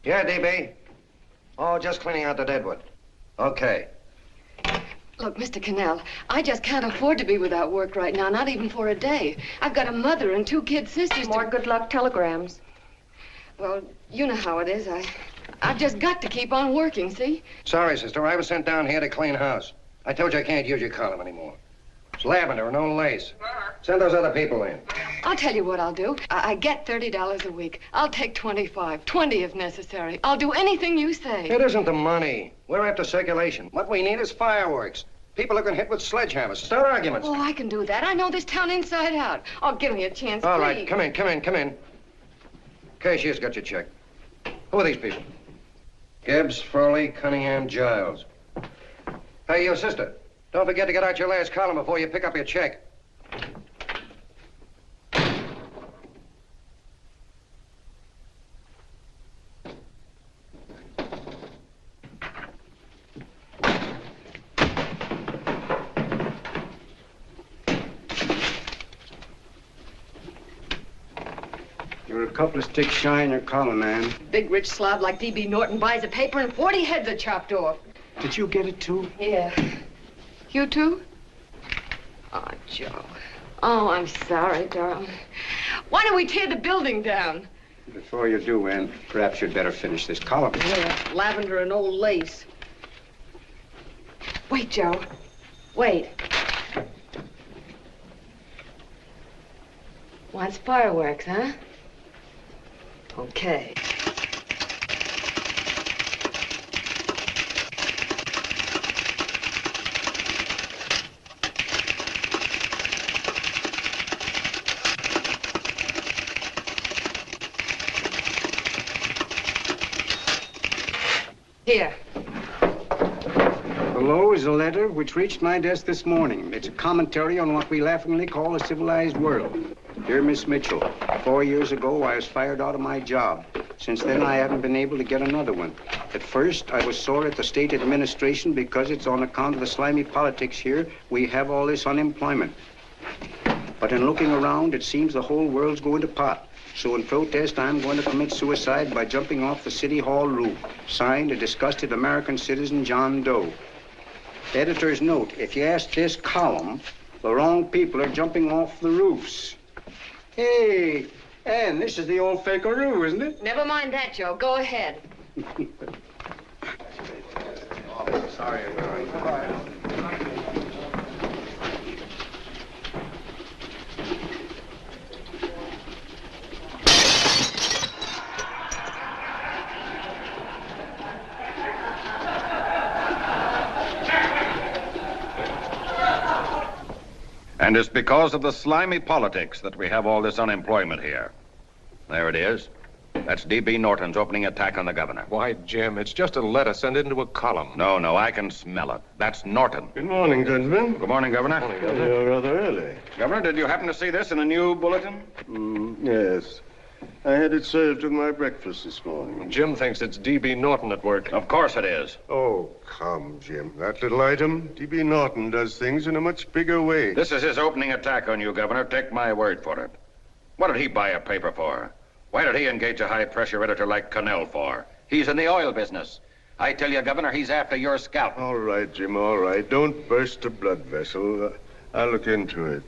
Yeah, DB? Oh, just cleaning out the deadwood. Okay. Look, Mr. Cannell, I just can't afford to be without work right now, not even for a day. I've got a mother and 2 kid sisters. More good luck telegrams. Well, you know how it is. I've just got to keep on working, see? Sorry, sister. I was sent down here to clean house. I told you I can't use your column anymore. It's lavender and no lace. Send those other people in. I'll tell you what I'll do. I get $30 a week. I'll take 25, 20 if necessary. I'll do anything you say. It isn't the money. We're after circulation. What we need is fireworks. People are going to hit with sledgehammers. Start arguments. Oh, I can do that. I know this town inside out. Oh, give me a chance, All please. right, come in. Cashier's got your check. Who are these people? Gibbs, Frawley, Cunningham, Giles. Hey, you sister. Don't forget to get out your last column before you pick up your check. You're a couple of sticks shy in your column, man. Big rich slob like D.B. Norton buys a paper and 40 heads are chopped off. Did you get it, too? Yeah. You too? Oh, Joe. Oh, I'm sorry, darling. Why don't we tear the building down? Before you do, Ann, perhaps you'd better finish this column. Yeah, lavender and old lace. Wait, Joe. Wait. Wants fireworks, huh? Okay. Here. Below is a letter which reached my desk this morning. It's a commentary on what we laughingly call a civilized world. Dear Miss Mitchell, 4 years ago, I was fired out of my job. Since then, I haven't been able to get another one. At first, I was sore at the state administration because it's on account of the slimy politics here we have all this unemployment. But in looking around, it seems the whole world's going to pot. So in protest, I'm going to commit suicide by jumping off the City Hall roof. Signed, a disgusted American citizen, John Doe. Editor's note, if you ask this column, the wrong people are jumping off the roofs. Hey, Ann, this is the old Fakeroo, isn't it? Never mind that, Joe. Go ahead. Sorry. And it's because of the slimy politics that we have all this unemployment here. There it is. That's D.B. Norton's opening attack on the governor. Why, Jim, it's just a letter sent into a column. No, I can smell it. That's Norton. Good morning, gentlemen. Good morning, Governor. Morning, You're rather early. Governor, did you happen to see this in the new bulletin? Yes. I had it served with my breakfast this morning. Jim thinks it's D.B. Norton at work. Of course it is. Oh, come, Jim. That little item, D.B. Norton does things in a much bigger way. This is his opening attack on you, Governor. Take my word for it. What did he buy a paper for? Why did he engage a high-pressure editor like Cannell for? He's in the oil business. I tell you, Governor, he's after your scalp. All right, Jim, all right. Don't burst a blood vessel. I'll look into it.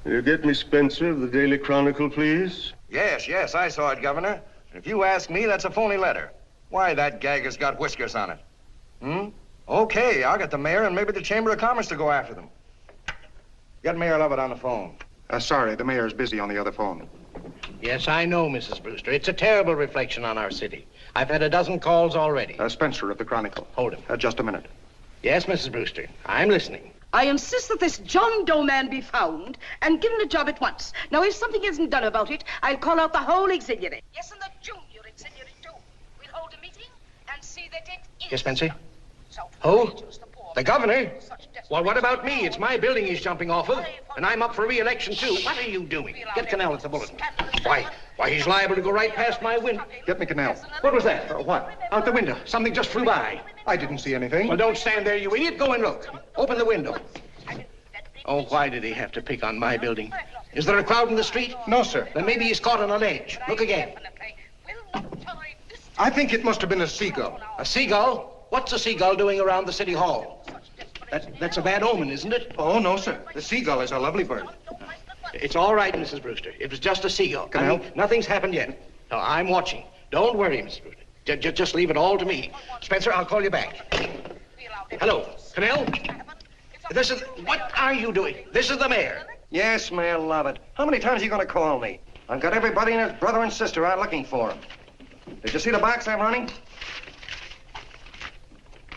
Will you get me Spencer of the Daily Chronicle, please? Yes, I saw it, Governor. If you ask me, that's a phony letter. Why, that gag has got whiskers on it. Okay, I'll get the mayor and maybe the Chamber of Commerce to go after them. Get Mayor Lovett on the phone. Sorry, the mayor's busy on the other phone. Yes, I know, Mrs. Brewster. It's a terrible reflection on our city. I've had a dozen calls already. Spencer of the Chronicle. Hold him. Just a minute. Yes, Mrs. Brewster. I'm listening. I insist that this John Doe man be found and given a job at once. Now, if something isn't done about it, I'll call out the whole auxiliary. Yes, and the junior auxiliary, too. We'll hold a meeting and see that it is. Yes, Spencer? Who? The governor? Well, what about me? It's my building he's jumping off of, and I'm up for re-election, too. What are you doing? Get Cannell at the bulletin. Why, he's liable to go right past my window. Get me Cannell. What was that? What? Out the window. Something just flew by. I didn't see anything. Well, don't stand there, you idiot. Go and look. Open the window. Oh, why did he have to pick on my building? Is there a crowd in the street? No, sir. Then maybe he's caught on a ledge. Look again. I think it must have been a seagull. A seagull? What's a seagull doing around the city hall? That's a bad omen, isn't it? Oh, no, sir. The seagull is a lovely bird. It's all right, Mrs. Brewster. It was just a seagull. Can I help? Nothing's happened yet. No, I'm watching. Don't worry, Mrs. Brewster. Just leave it all to me. Spencer, I'll call you back. Hello, Canal? What are you doing? This is the mayor. Yes, Mayor Lovett. How many times are you going to call me? I've got everybody and his brother and sister out looking for him. Did you see the box I'm running?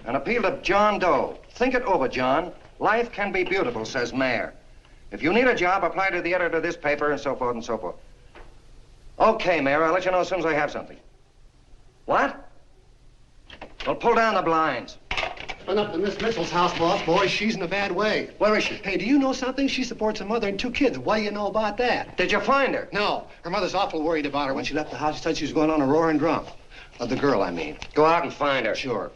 An appeal to John Doe. Think it over, John. Life can be beautiful, says Mayor. If you need a job, apply to the editor of this paper and so forth and so forth. Okay, Mayor, I'll let you know as soon as I have something. What? Well, pull down the blinds. Been up to Miss Mitchell's house, boss. Boy, she's in a bad way. Where is she? Hey, do you know something? She supports a mother and 2 kids. What do you know about that? Did you find her? No. Her mother's awful worried about her. When she left the house, she said she was going on a roaring drunk. The girl, I mean. Go out and find her. Sure.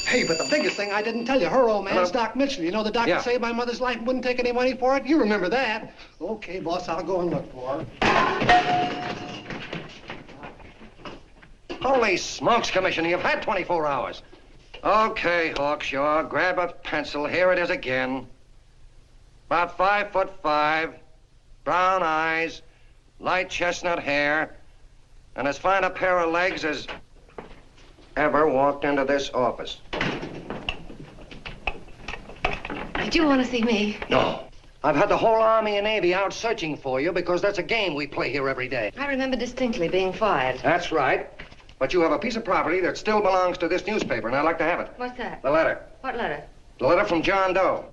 Hey, but the biggest thing I didn't tell you, her old man's Doc Mitchell. You know the doctor saved my mother's life and wouldn't take any money for it? You remember that. Okay, boss, I'll go and look for her. Holy smokes, Commissioner, you've had 24 hours. Okay, Hawkshaw, grab a pencil. Here it is again. About 5'5", brown eyes, light chestnut hair, and as fine a pair of legs as ever walked into this office. Did you want to see me? No. I've had the whole Army and Navy out searching for you because that's a game we play here every day. I remember distinctly being fired. That's right. But you have a piece of property that still belongs to this newspaper, and I'd like to have it. What's that? The letter. What letter? The letter from John Doe.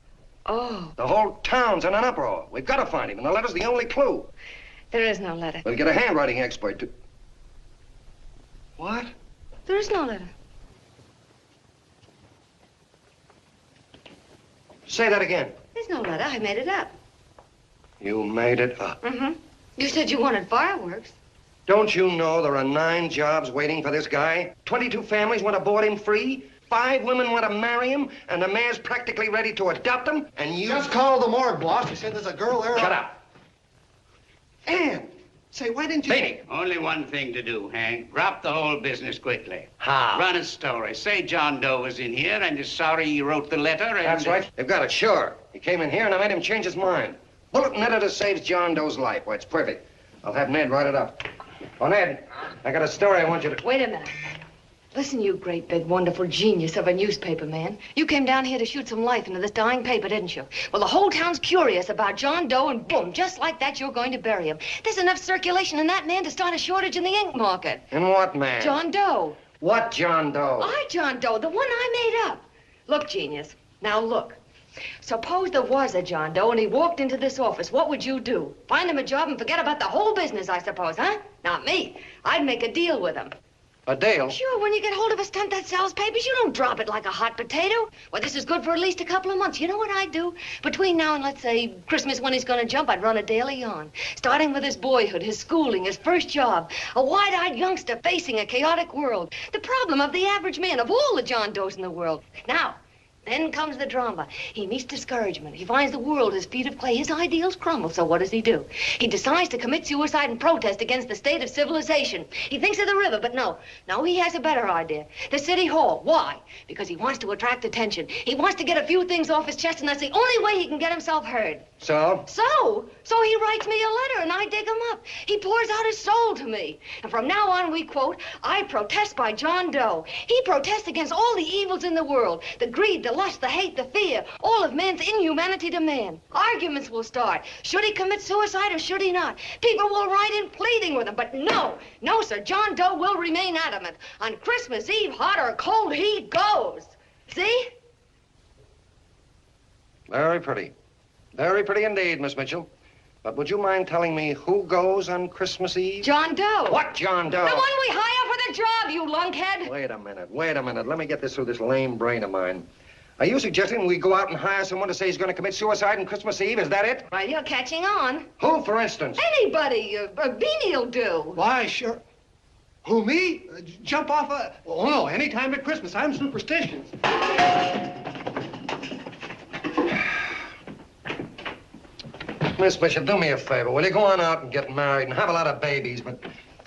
Oh. The whole town's in an uproar. We've got to find him, and the letter's the only clue. There is no letter. We'll get a handwriting expert to... What? There is no letter. Say that again. There's no letter. I made it up. You made it up. Mm-hmm. You said you wanted fireworks. Don't you know there are 9 jobs waiting for this guy? 22 families want to board him free. 5 women want to marry him, and the mayor's practically ready to adopt him, and you... Just call the morgue, boss. He said there's a girl there. Shut up. Ann! Say, why didn't you... Beanie. Only one thing to do, Hank. Drop the whole business quickly. How? Run a story. Say John Doe was in here and is sorry he wrote the letter and... That's right. They've got it, sure. He came in here and I made him change his mind. Bulletin editor saves John Doe's life. Why, it's perfect. I'll have Ned write it up. Oh, Ned, I got a story I want you to... Wait a minute. Listen, you great, big, wonderful genius of a newspaper man. You came down here to shoot some life into this dying paper, didn't you? Well, the whole town's curious about John Doe, and boom, just like that, you're going to bury him. There's enough circulation in that man to start a shortage in the ink market. In what man? John Doe. What John Doe? John Doe, the one I made up. Look, genius, now look. Suppose there was a John Doe and he walked into this office. What would you do? Find him a job and forget about the whole business, I suppose, huh? Not me. I'd make a deal with him. A deal? Sure, when you get hold of a stunt that sells papers, you don't drop it like a hot potato. Well, this is good for at least a couple of months. You know what I'd do? Between now and, let's say, Christmas when he's gonna jump, I'd run a daily on. Starting with his boyhood, his schooling, his first job. A wide-eyed youngster facing a chaotic world. The problem of the average man, of all the John Does in the world. Now, then comes the drama. He meets discouragement. He finds the world his feet of clay. His ideals crumble. So what does he do? He decides to commit suicide and protest against the state of civilization. He thinks of the river, but no. No, he has a better idea. The city hall. Why? Because he wants to attract attention. He wants to get a few things off his chest, and that's the only way he can get himself heard. So? So he writes me a letter, and I dig him up. He pours out his soul to me. And from now on, we quote, I protest by John Doe. He protests against all the evils in the world. The greed, the lust, the hate, the fear. All of man's inhumanity to man. Arguments will start. Should he commit suicide or should he not? People will write in pleading with him. But no, sir. John Doe will remain adamant. On Christmas Eve, hot or cold, he goes. See? Very pretty. Very pretty indeed, Miss Mitchell. But would you mind telling me who goes on Christmas Eve? John Doe. What John Doe? The one we hire for the job, you lunkhead. Wait a minute. Let me get this through this lame brain of mine. Are you suggesting we go out and hire someone to say he's going to commit suicide on Christmas Eve? Is that it? Well, you're catching on. Who, for instance? Anybody. Beanie'll do. Why, sure. Who, me? Jump off a... Oh, no, any time at Christmas. I'm superstitious. Miss Bishop, do me a favor. Will you go on out and get married and have a lot of babies, but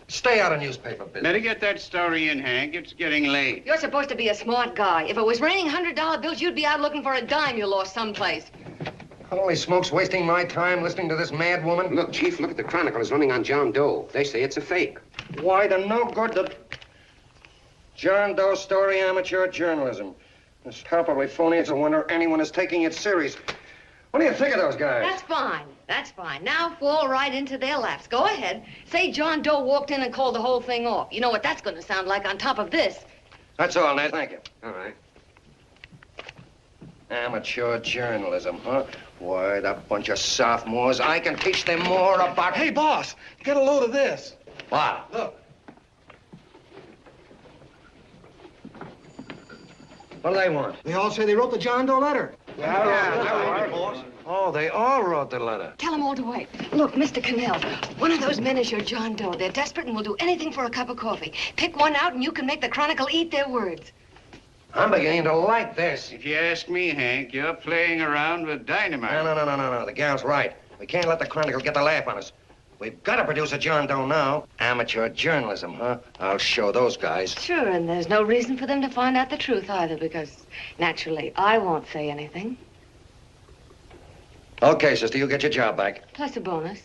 Stay out of newspaper business. Better get that story in, Hank. It's getting late. You're supposed to be a smart guy. If it was raining $100 bills, you'd be out looking for a dime you lost someplace. Holy smokes, wasting my time listening to this mad woman. Look, Chief, look at the Chronicle. It's running on John Doe. They say it's a fake. Why, the no good that... John Doe story, amateur journalism. It's palpably phony. It's a wonder anyone is taking it serious. What do you think of those guys? That's fine. That's fine. Now fall right into their laps. Go ahead. Say John Doe walked in and called the whole thing off. You know what that's going to sound like on top of this. That's all, Ned. Thank you. All right. Amateur journalism, huh? Why, that bunch of sophomores, I can teach them more about... Hey, boss, get a load of this. What? Look. What do they want? They all say they wrote the John Doe letter. Oh, they all wrote the letter. Tell them all to wait. Look, Mr. Cannell, one of those men is your John Doe. They're desperate and will do anything for a cup of coffee. Pick one out and you can make the Chronicle eat their words. I'm beginning to like this. If you ask me, Hank, you're playing around with dynamite. No. The gal's right. We can't let the Chronicle get the laugh on us. We've got to produce a John Doe now. Amateur journalism, huh? I'll show those guys. Sure, and there's no reason for them to find out the truth either, because naturally, I won't say anything. Okay, sister, you get your job back. Plus a bonus.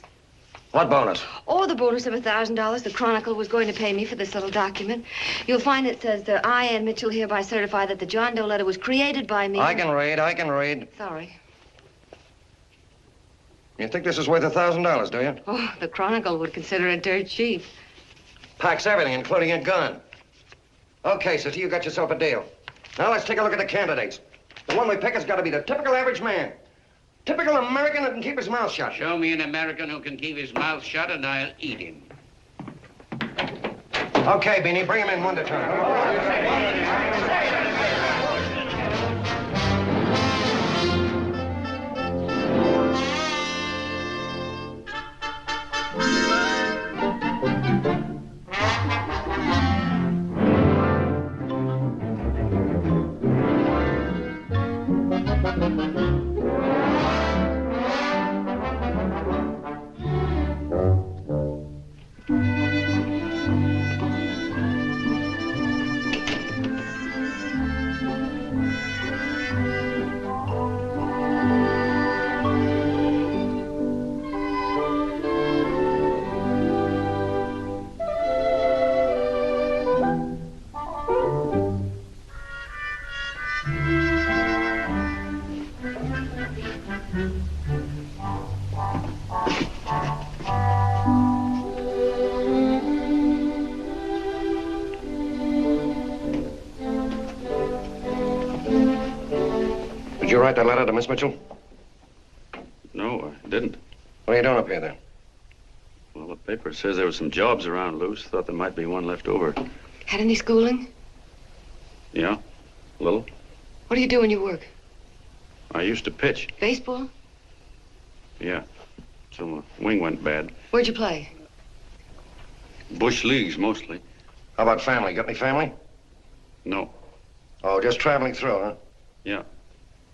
What bonus? Oh, the bonus of $1,000 the Chronicle was going to pay me for this little document. You'll find it says that I, Ann Mitchell, hereby certify that the John Doe letter was created by me. I can read. Sorry. You think this is worth $1,000, do you? Oh, the Chronicle would consider it dirt cheap. Packs everything, including a gun. Okay, sister, you got yourself a deal. Now let's take a look at the candidates. The one we pick has got to be the typical average man. Typical American that can keep his mouth shut. Show me an American who can keep his mouth shut and I'll eat him. Okay, Beanie, bring him in one at a time. Did you write that letter to Miss Mitchell? No, I didn't. What are you doing up here, then? Well, the paper says there were some jobs around loose. Thought there might be one left over. Had any schooling? Yeah, a little. What do you do when you work? I used to pitch. Baseball? Yeah, so my wing went bad. Where'd you play? Bush leagues, mostly. How about family? Got any family? No. Oh, just traveling through, huh? Yeah,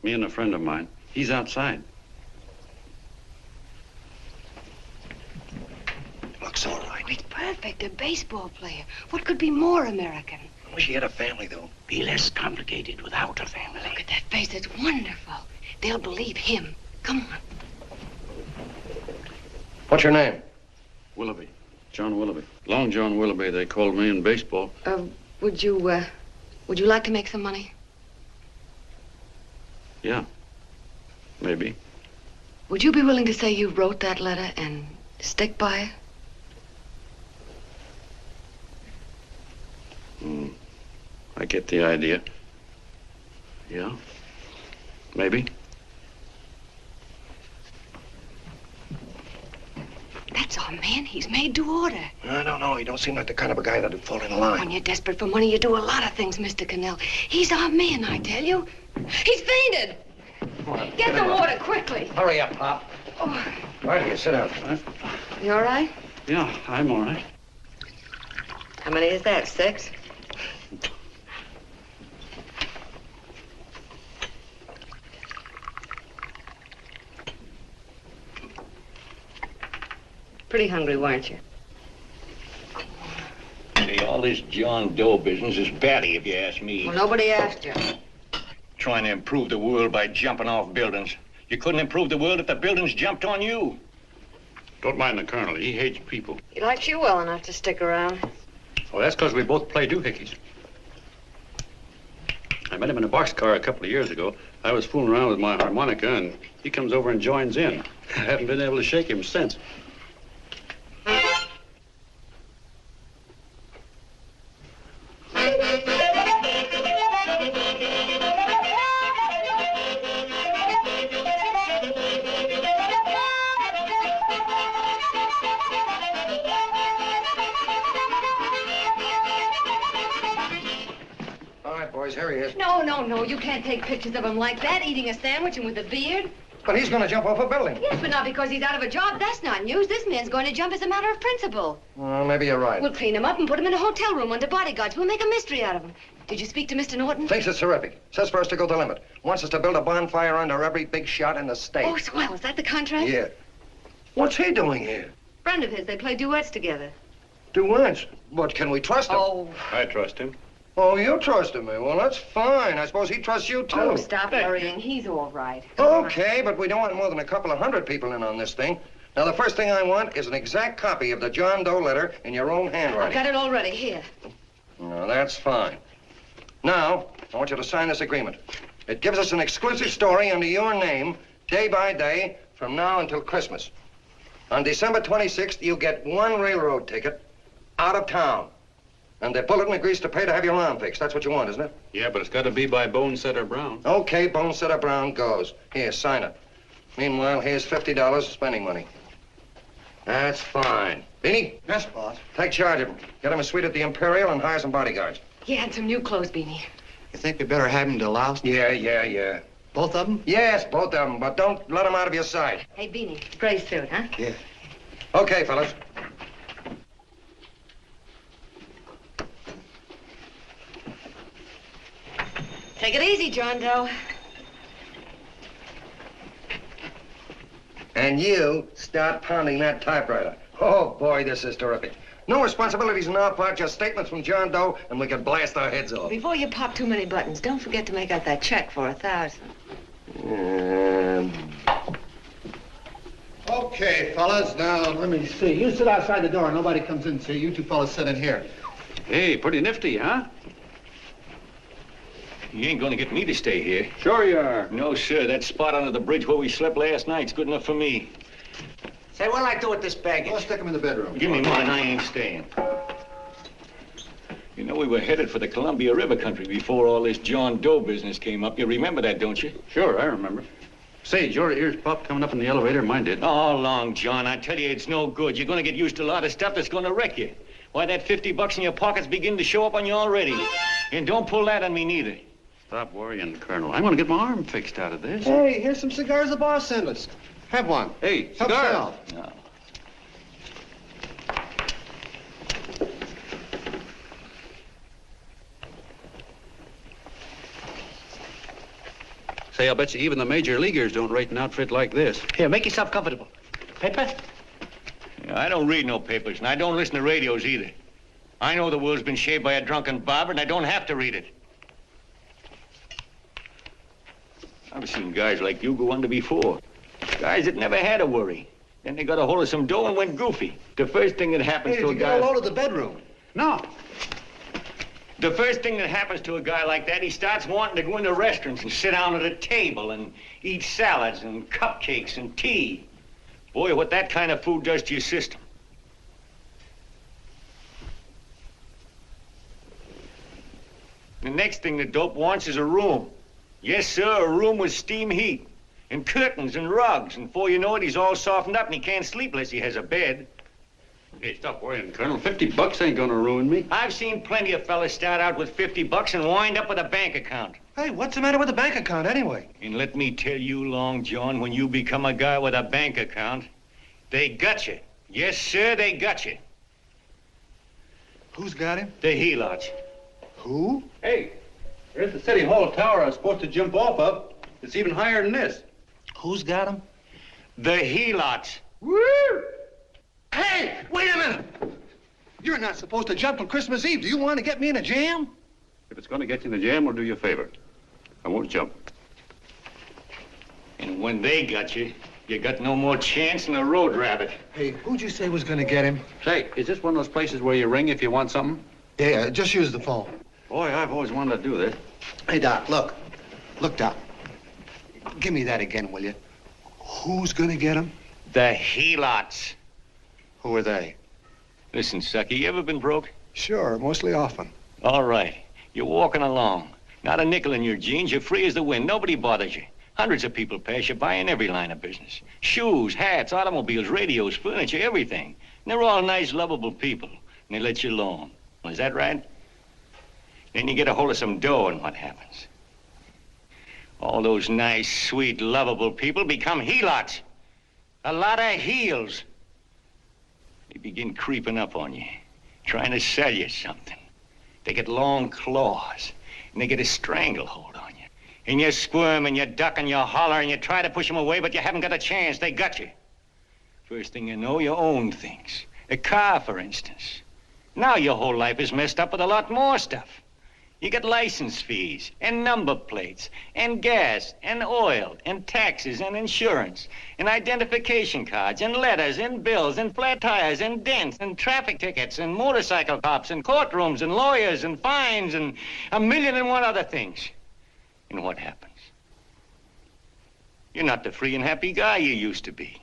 me and a friend of mine. He's outside. Looks all right. It's perfect, a baseball player. What could be more American? I wish he had a family, though. Be less complicated without a family. Look at that face, it's wonderful. They'll believe him. Come on. What's your name? Willoughby. John Willoughby. Long John Willoughby, they called me in baseball. Would you like to make some money? Yeah, maybe. Would you be willing to say you wrote that letter and stick by it? I get the idea. Yeah, maybe. That's our man. He's made to order. I don't know. He don't seem like the kind of a guy that'd fall in line. When you're desperate for money, you do a lot of things, Mr. Cannell. He's our man, I tell you. He's fainted. Get the water quickly. Hurry up, Pop. Oh. Right here, sit down. You all right? Yeah, I'm all right. How many is that, 6? Pretty hungry, weren't you? All this John Doe business is batty, if you ask me. Well, nobody asked you. Trying to improve the world by jumping off buildings. You couldn't improve the world if the buildings jumped on you. Don't mind the colonel. He hates people. He likes you well enough to stick around. Well, that's because we both play doohickeys. I met him in a boxcar a couple of years ago. I was fooling around with my harmonica, and he comes over and joins in. I haven't been able to shake him since. Here he is. No, you can't take pictures of him like that, eating a sandwich and with a beard. But he's going to jump off a building. Yes, but not because he's out of a job. That's not news. This man's going to jump as a matter of principle. Well, maybe you're right. We'll clean him up and put him in a hotel room under bodyguards. We'll make a mystery out of him. Did you speak to Mr. Norton? Thinks it's terrific. Says for us to go the limit. Wants us to build a bonfire under every big shot in the state. Oh, swell. Is that the contract? Yeah. What's he doing here? Friend of his. They play duets together. Duets? But can we trust him? Oh. I trust him. Oh, you trusted me. Well, that's fine. I suppose he trusts you, too. Oh, stop worrying. He's all right. Okay, but we don't want more than a couple of hundred people in on this thing. Now, the first thing I want is an exact copy of the John Doe letter in your own handwriting. I've got it already. Here. No, that's fine. Now, I want you to sign this agreement. It gives us an exclusive story under your name, day by day, from now until Christmas. On December 26th, you get one railroad ticket out of town. And the bulletin agrees to pay to have your arm fixed. That's what you want, isn't it? Yeah, but it's got to be by Bonesetter Brown. Okay, Bonesetter Brown goes. Here, sign it. Meanwhile, here's $50 spending money. That's fine. Beanie? Yes, boss. Take charge of him. Get him a suite at the Imperial and hire some bodyguards. Yeah, and some new clothes, Beanie. You think we better have him deloused? Yeah. Both of them? Yes, both of them, but don't let them out of your sight. Hey, Beanie, gray suit, huh? Yeah. Okay, fellas. Take it easy, John Doe. And you start pounding that typewriter. Oh, boy, this is terrific. No responsibilities on our part, just statements from John Doe, and we can blast our heads off. Before you pop too many buttons, don't forget to make out that check for $1,000. Okay, fellas, now, let me see. You sit outside the door. Nobody comes in, see? You two fellas sit in here. Hey, pretty nifty, huh? You ain't gonna get me to stay here. Sure you are. No, sir. That spot under the bridge where we slept last night's good enough for me. Say, what'll I do with this baggage? Well, stick him in the bedroom. Give me mine. I ain't staying. You know, we were headed for the Columbia River country before all this John Doe business came up. You remember that, don't you? Sure, I remember. Say, your ears popped coming up in the elevator. Mine did. All along, John. I tell you, it's no good. You're gonna get used to a lot of stuff that's gonna wreck you. Why, that $50 in your pocket's beginning to show up on you already. And don't pull that on me, neither. Stop worrying, Colonel. I'm gonna get my arm fixed out of this. Hey, here's some cigars the boss sent us. Have one. Hey, Help cigars. yourself. No. Say, I'll bet you even the major leaguers don't rate an outfit like this. Here, make yourself comfortable. Paper? Yeah, I don't read no papers, and I don't listen to radios either. I know the world's been shaped by a drunken barber, and I don't have to read it. I've seen guys like you go under before. Guys that never had a worry. Then they got a hold of some dough and went goofy. The first thing that happens to a guy... Hey, did you get a load of the bedroom? No. The first thing that happens to a guy like that, he starts wanting to go into restaurants and sit down at a table and eat salads and cupcakes and tea. Boy, what that kind of food does to your system. The next thing the dope wants is a room. Yes, sir, a room with steam heat and curtains and rugs. And before you know it, he's all softened up and he can't sleep unless he has a bed. Hey, stop worrying, Colonel. $50 ain't gonna ruin me. I've seen plenty of fellas start out with $50 and wind up with a bank account. Hey, what's the matter with the bank account, anyway? And let me tell you, Long John, when you become a guy with a bank account, they got you. Yes, sir, they got you. Who's got him? The helots. Who? Hey, there's the City Hall tower I was supposed to jump off of. It's even higher than this. Who's got him? The helots. Woo! Hey, wait a minute! You're not supposed to jump till Christmas Eve. Do you want to get me in a jam? If it's going to get you in the jam, I'll do you a favor. I won't jump. And when they got you, you got no more chance than a road rabbit. Hey, who'd you say was going to get him? Say, is this one of those places where you ring if you want something? Yeah, just use the phone. Boy, I've always wanted to do this. Hey, Doc, look. Look, Doc. Give me that again, will you? Who's going to get him? The helots. Who are they? Listen, Sucky, you ever been broke? Sure, mostly often. All right. You're walking along. Not a nickel in your jeans. You're free as the wind. Nobody bothers you. Hundreds of people pass you by in every line of business. Shoes, hats, automobiles, radios, furniture, everything. And they're all nice, lovable people. And they let you alone. Well, is that right? Then you get a hold of some dough, and what happens? All those nice, sweet, lovable people become helots. A lot of heels. They begin creeping up on you, trying to sell you something. They get long claws, and they get a stranglehold on you. And you squirm, and you duck, and you holler, and you try to push them away, but you haven't got a chance. They got you. First thing you know, you own things. A car, for instance. Now your whole life is messed up with a lot more stuff. You get license fees, and number plates, and gas, and oil, and taxes, and insurance, and identification cards, and letters, and bills, and flat tires, and dents, and traffic tickets, and motorcycle cops, and courtrooms, and lawyers, and fines, and 1,000,001 other things. And what happens? You're not the free and happy guy you used to be.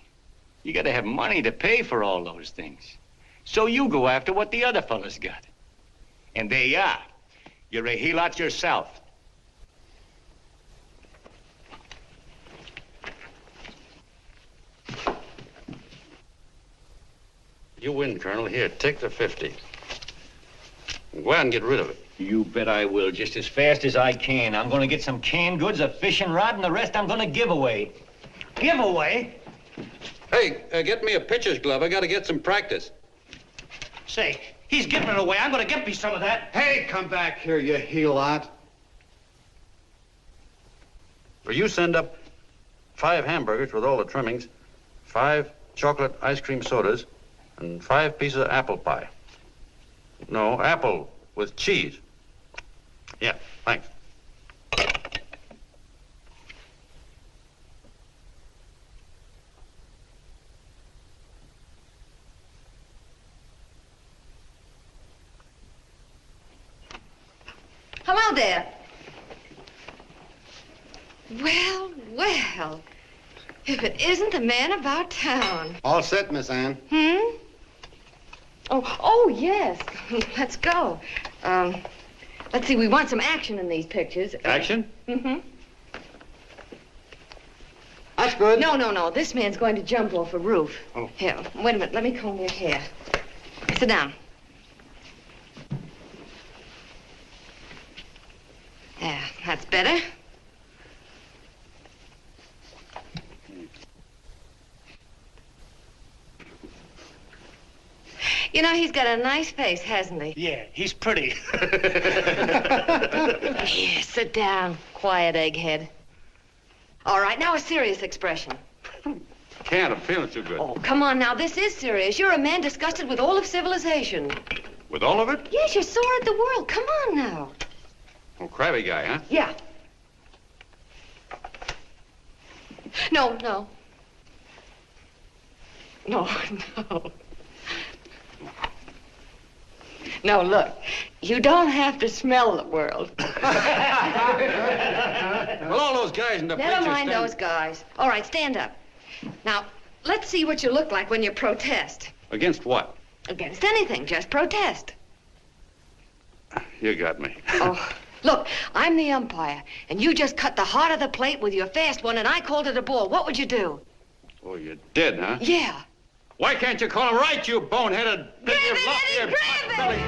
You gotta have money to pay for all those things. So you go after what the other fellas got. And there you are. You're a helot yourself. You win, Colonel. Here, take the 50. Go out and get rid of it. You bet I will, just as fast as I can. I'm gonna get some canned goods, a fishing rod, and the rest I'm gonna give away. Give away? Hey, get me a pitcher's glove. I gotta get some practice. Say, he's giving it away. I'm gonna get me some of that. Hey, come back here, you helot. Will you send up 5 hamburgers with all the trimmings, 5 chocolate ice cream sodas, and 5 pieces of apple pie? No, apple with cheese. Yeah, thanks. Hello there. Well, well. If it isn't the man about town. All set, Miss Anne. Hmm? Oh, yes. Let's go. Let's see, we want some action in these pictures. Action? Mm-hmm. That's good. No. This man's going to jump off a roof. Oh. Here, wait a minute. Let me comb your hair. Sit down. Yeah, that's better. You know, he's got a nice face, hasn't he? Yeah, he's pretty. Yeah, sit down, quiet egghead. All right, now a serious expression. Can't. I'm feeling too good. Oh, come on now, this is serious. You're a man disgusted with all of civilization. With all of it? Yes, you're sore at the world. Come on now. Oh, crabby guy, huh? Yeah. No. No, look, you don't have to smell the world. Well, all those guys in the picture Never mind stand... those guys. All right, stand up. Now, let's see what you look like when you protest. Against what? Against anything, just protest. You got me. Oh, look, I'm the umpire, and you just cut the heart of the plate with your fast one, and I called it a ball. What would you do? Oh, you did, huh? Yeah. Why can't you call him right, you boneheaded... Grab it, Eddie, grab it!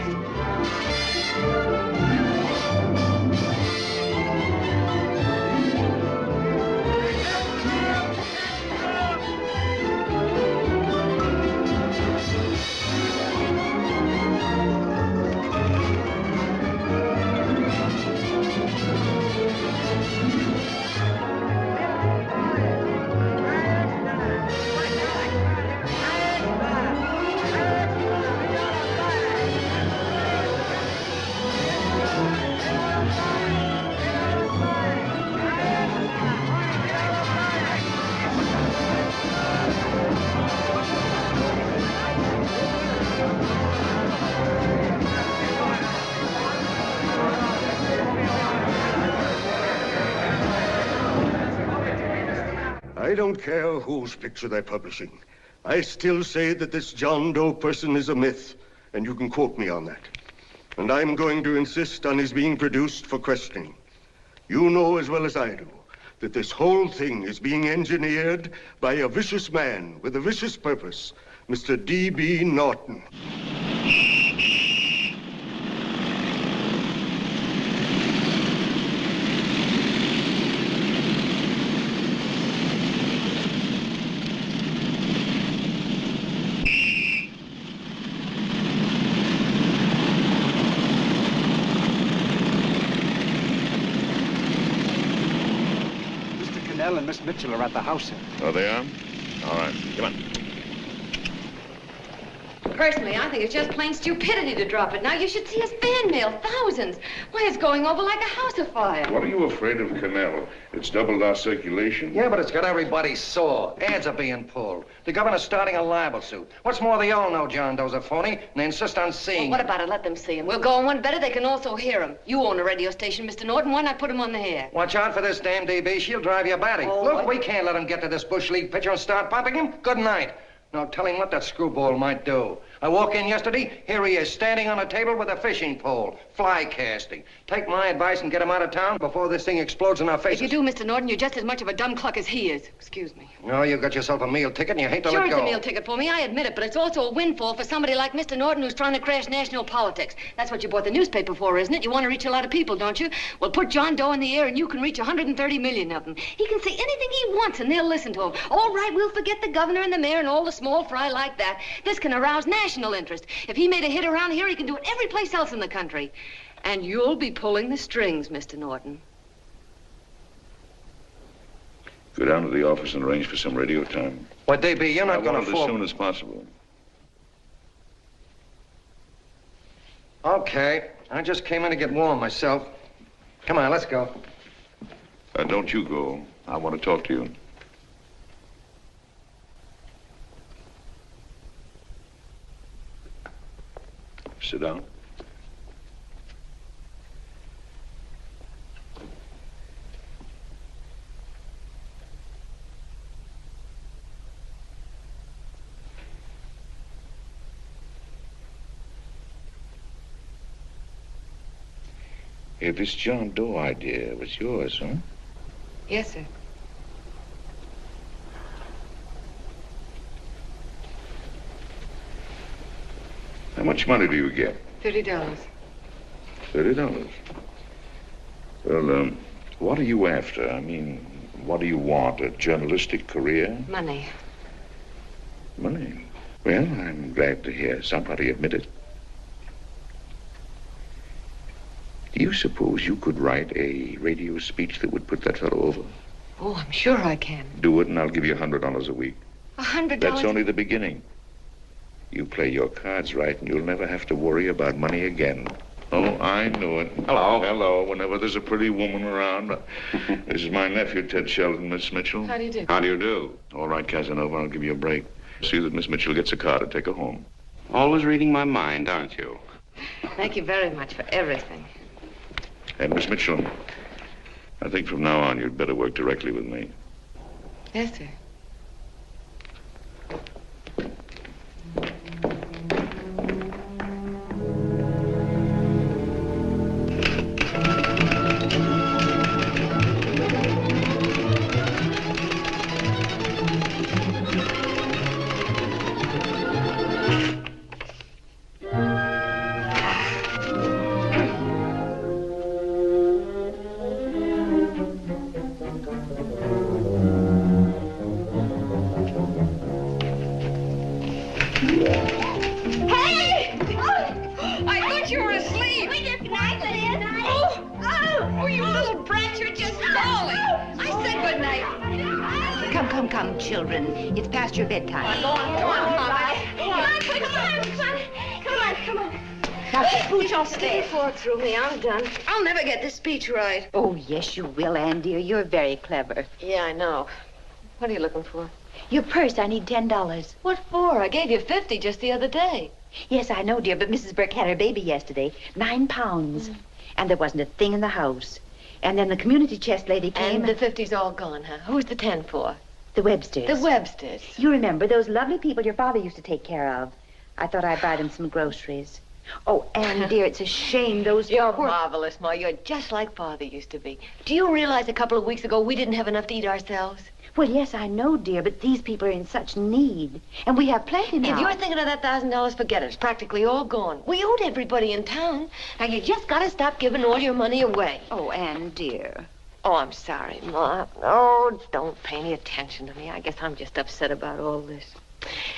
I don't care whose picture they're publishing. I still say that this John Doe person is a myth, and you can quote me on that. And I'm going to insist on his being produced for questioning. You know as well as I do that this whole thing is being engineered by a vicious man with a vicious purpose, Mr. D.B. Norton. And Miss Mitchell are at the house, sir. Oh, they are? All right, come on. Personally, I think it's just plain stupidity to drop it. Now, you should see his fan mail, thousands. Why, it's going over like a house afire. What are you afraid of, Canelo? It's doubled our circulation. Yeah, but it's got everybody sore. Ads are being pulled. The governor's starting a libel suit. What's more, they all know John Doe's a phony, and they insist on seeing Well, what about it? Let them see him. We'll go on one better. They can also hear him. You own a radio station, Mr. Norton. Why not put him on the air? Watch out for this damn DB. She'll drive you batty. Oh, Look, what? we can't let him get to this Bush League pitcher and start pumping him. Good night. Now, tell him what that screwball might do. I walk in yesterday, here he is, standing on a table with a fishing pole, fly casting. Take my advice and get him out of town before this thing explodes in our faces. If you do, Mr. Norton, you're just as much of a dumb cluck as he is. Excuse me. No, you got yourself a meal ticket and you hate to Sure, let go. it's a meal ticket for me, I admit it, but it's also a windfall for somebody like Mr. Norton who's trying to crash national politics. That's what you bought the newspaper for, isn't it? You want to reach a lot of people, don't you? Well, put John Doe in the air and you can reach 130 million of them. He can say anything he wants and they'll listen to him. All right, we'll forget the governor and the mayor and all the small fry like that. This can arouse national interest. If he made a hit around here, he can do it every place else in the country. And you'll be pulling the strings, Mr. Norton. Go down to the office and arrange for some radio time. Why, DB, you're not going to As fall. soon as possible. Okay. I just came in to get warm myself. Come on, let's go. Don't you go. I want to talk to you. Sit down. Hey, this John Doe idea was yours, huh? Yes, sir. How much money do you get? $30. $30. Well, what are you after? I mean, what do you want? A journalistic career? Money. Money? Well, I'm glad to hear somebody admit it. Do you suppose you could write a radio speech that would put that fellow over? Oh, I'm sure I can. Do it and I'll give you $100 a week. $100? That's only the beginning. You play your cards right and you'll never have to worry about money again. Oh, I knew it. Hello. Hello. Whenever there's a pretty woman around. This is my nephew, Ted Sheldon, Miss Mitchell. How do you do? How do you do? All right, Casanova, I'll give you a break. See that Miss Mitchell gets a car to take her home. Always reading my mind, aren't you? Thank you very much for everything. And Miss Mitchell, I think from now on you'd better work directly with me. Yes, sir. Come, children. It's past your bedtime. Go on, Mama. Come on. Now, pooch off the Stick your bed. fork through me. I'm done. I'll never get this speech right. Oh, yes, you will, Ann, dear. You're very clever. Yeah, I know. What are you looking for? Your purse, I need $10. What for? I gave you 50 just the other day. Yes, I know, dear, but Mrs. Burke had her baby yesterday. 9 pounds. And there wasn't a thing in the house. And then the community chest lady came. And the 50's all gone, huh? Who's the 10 for? The Websters. The Websters. You remember those lovely people your father used to take care of. I thought I'd buy them some groceries. Oh, Anne, dear, it's a shame those... You're marvelous, Ma. You're just like Father used to be. Do you realize a couple of weeks ago we didn't have enough to eat ourselves? Well, yes, I know, dear, but these people are in such need. And we have plenty now. If you're thinking of that $1,000, forget it. It's practically all gone. We owed everybody in town. Now, you just got to stop giving all your money away. Oh, Anne, dear. Oh, I'm sorry, Ma. Oh, don't pay any attention to me. I guess I'm just upset about all this.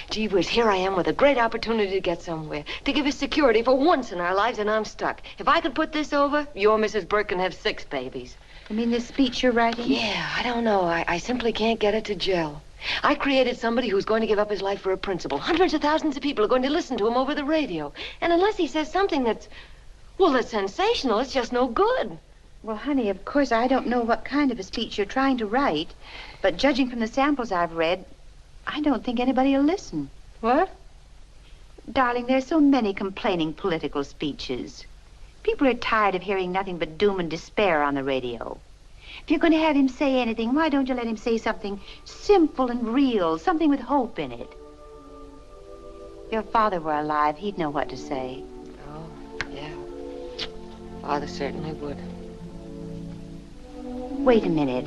Gee whiz, here I am with a great opportunity to get somewhere, to give us security for once in our lives, and I'm stuck. If I could put this over, your Mrs. Burke can have 6 babies. You mean this speech you're writing? Yeah, I don't know. I simply can't get it to gel. I created somebody who's going to give up his life for a principle. Hundreds of thousands of people are going to listen to him over the radio. And unless he says something that's sensational, it's just no good. Well, honey, of course, I don't know what kind of a speech you're trying to write, but judging from the samples I've read, I don't think anybody will listen. What? Darling, there's so many complaining political speeches. People are tired of hearing nothing but doom and despair on the radio. If you're going to have him say anything, why don't you let him say something simple and real, something with hope in it? If your father were alive, he'd know what to say. Oh, yeah. Father certainly would. Wait a minute.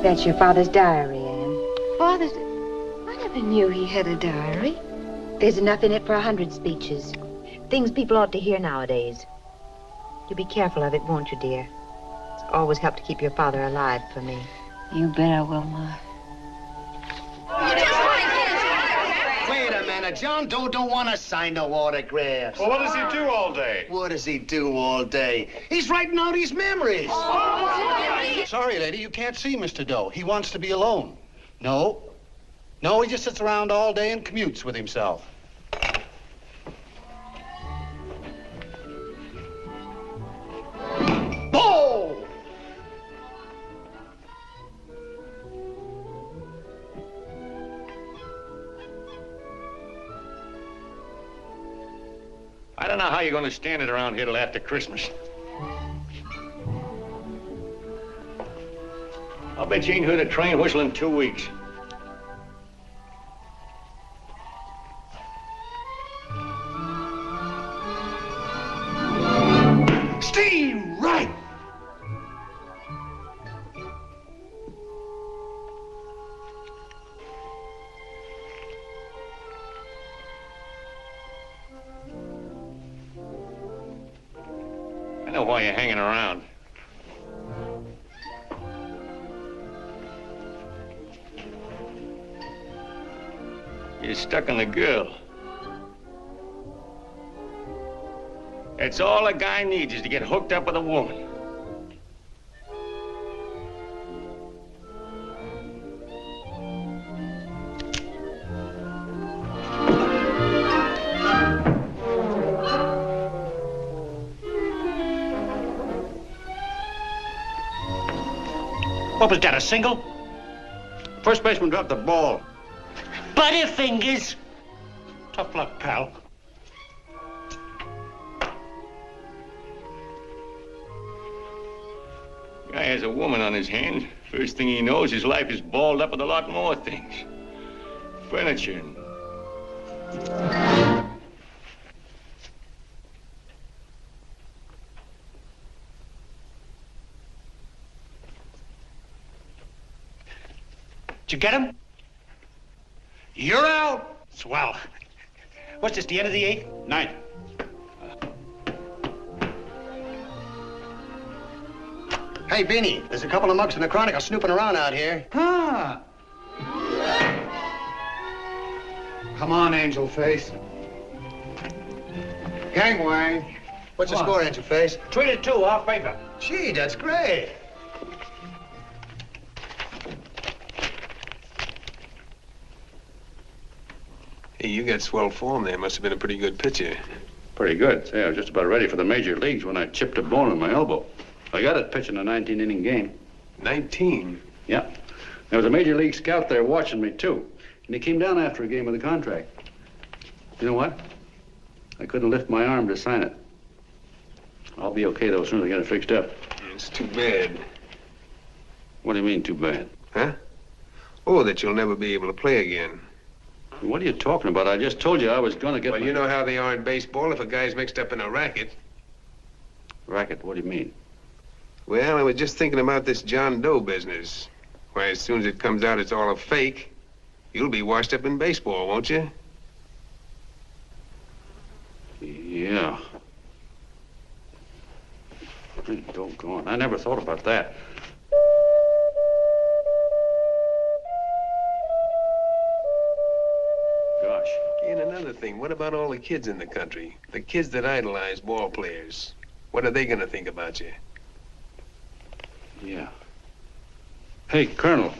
That's your father's diary, Anne. Father's... I never knew he had a diary. There's enough in it for 100 speeches. Things people ought to hear nowadays. You'll be careful of it, won't you, dear? It's always helped to keep your father alive for me. You bet I will, Ma. Wait a minute. John Doe don't want to sign no autographs. Well, what does he do all day? What does he do all day? He's writing out his memories. Sorry, lady, you can't see Mr. Doe. He wants to be alone. No, he just sits around all day and commutes with himself. Oh! I don't know how you're going to stand it around here till after Christmas. I'll bet you ain't heard a train whistle in 2 weeks. Steve, right! I know why you're hanging around. You're stuck on the girl. That's all a guy needs is to get hooked up with a woman. What was that, a single? First baseman dropped the ball. Butterfingers. Tough luck, pal. Guy has a woman on his hands. First thing he knows, his life is balled up with a lot more things. Furniture and... Did you get him? You're out. Swell. What's this, the end of the 8th? 9th. Hey, Beanie, there's a couple of mugs from the Chronicle snooping around out here. Huh. Come on, Angel Face. Gangway. What's the score, Angel Face? 3-2, off paper. Gee, that's great. Hey, you got swell form there. Must have been a pretty good pitcher. Pretty good. Say, I was just about ready for the major leagues when I chipped a bone in my elbow. I got it pitching a 19-inning game. 19? Yeah. There was a major league scout there watching me, too. And he came down after a game with a contract. You know what? I couldn't lift my arm to sign it. I'll be okay, though, as soon as I get it fixed up. It's too bad. What do you mean, too bad? Huh? Oh, that you'll never be able to play again. What are you talking about? I just told you I was going to get... Well, you know how they are in baseball if a guy's mixed up in a racket. Racket? What do you mean? Well, I was just thinking about this John Doe business. Why, as soon as it comes out it's all a fake, you'll be washed up in baseball, won't you? Yeah. Hey, doggone. I never thought about that. Gosh. And another thing, what about all the kids in the country? The kids that idolize ball players. What are they gonna think about you? Yeah. Hey, Colonel.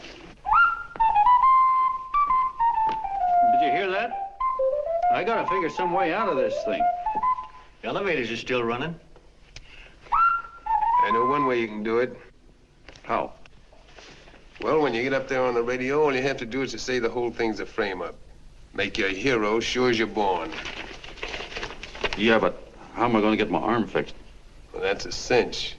Did you hear that? I gotta figure some way out of this thing. Elevators are still running. I know one way you can do it. How? Well, when you get up there on the radio, all you have to do is to say the whole thing's a frame-up. Make you a hero sure as you're born. Yeah, but how am I going to get my arm fixed? Well, that's a cinch.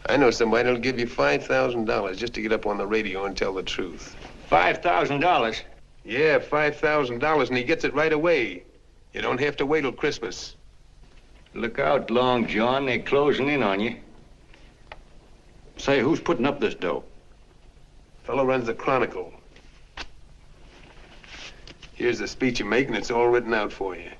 I know somebody that'll give you $5,000 just to get up on the radio and tell the truth. $5,000? Yeah, $5,000, and he gets it right away. You don't have to wait till Christmas. Look out, Long John. They're closing in on you. Say, who's putting up this dough? Fellow runs the Chronicle. Here's the speech you make, and it's all written out for you.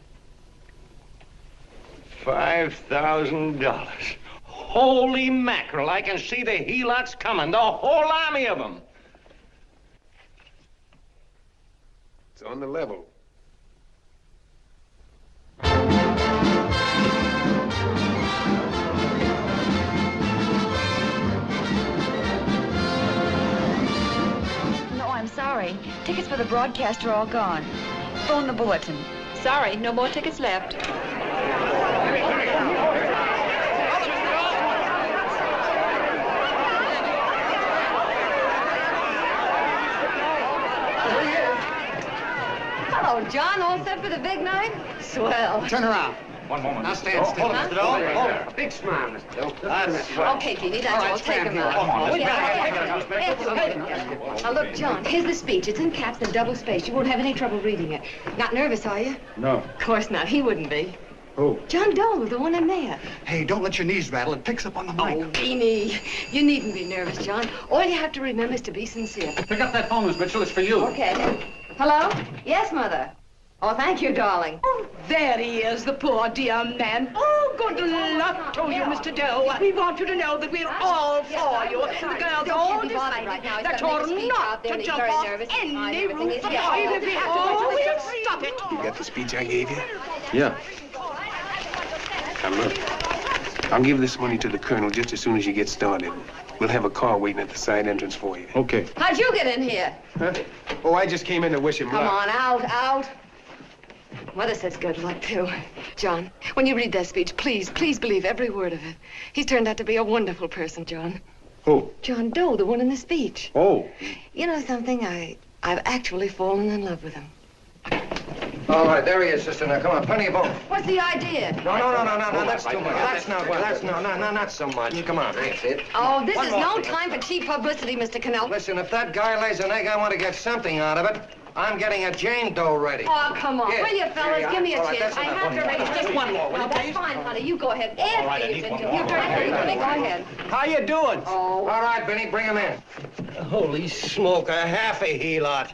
$5,000. Holy mackerel, I can see the helots coming, the whole army of them. It's on the level. No, I'm sorry. Tickets for the broadcast are all gone. Phone the bulletin. Sorry, no more tickets left. Hello, John. All set for the big night? Swell. Turn around. One moment. Now stand still. Hold it, Mr. Doe. Hold it. Big smile, Mr. Doe. That's right. Okay, Jeannie, that's All right, all. Take him stand out. here. Come on, Now, look, John, here's the speech. It's in caps and double spaced. You won't have any trouble reading it. Not nervous, are you? No. Of course not. He wouldn't be. Who? John Doe, the one in there. Hey, don't let your knees rattle. It picks up on the mic. Oh, Beanie, you needn't be nervous, John. All you have to remember is to be sincere. Pick up that phone, Miss Mitchell. It's for you. Okay. Hello? Yes, Mother. Oh, thank you, darling. Oh, there he is, the poor dear man. Oh, good luck to you, Mr. Doe. We want you to know that we're all for you. The girls all decided that you're not to jump off any roof. Even if we have to we'll stop it. You got the speech I gave you? Yeah. Now, look. I'll give this money to the colonel just as soon as you get started. We'll have a car waiting at the side entrance for you. Okay. How'd you get in here? Huh? Oh, I just came in to wish him luck. Come on, out. Mother says good luck, too. John, when you read that speech, please believe every word of it. He's turned out to be a wonderful person, John. Who? John Doe, the one in the speech. Oh. You know something? I've actually fallen in love with him. All right, there he is, sister. Now, come on, plenty of both. What's the idea? No, that's too much. Not so much. Come on. That's it. Oh, this is no time for cheap publicity, Mr. Cannell. Listen, if that guy lays an egg, I want to get something out of it. I'm getting a Jane Doe ready. Oh, come on. Yeah. Will you, fellas? Give me a All right, chance. that's I enough. have to raise Just one more, will No, you, that's please? fine, honey. You go ahead. All right, I After need you've one been more. Go ahead. How you doing? Oh. All right, Benny, bring him in. Holy smoke, a half a helot.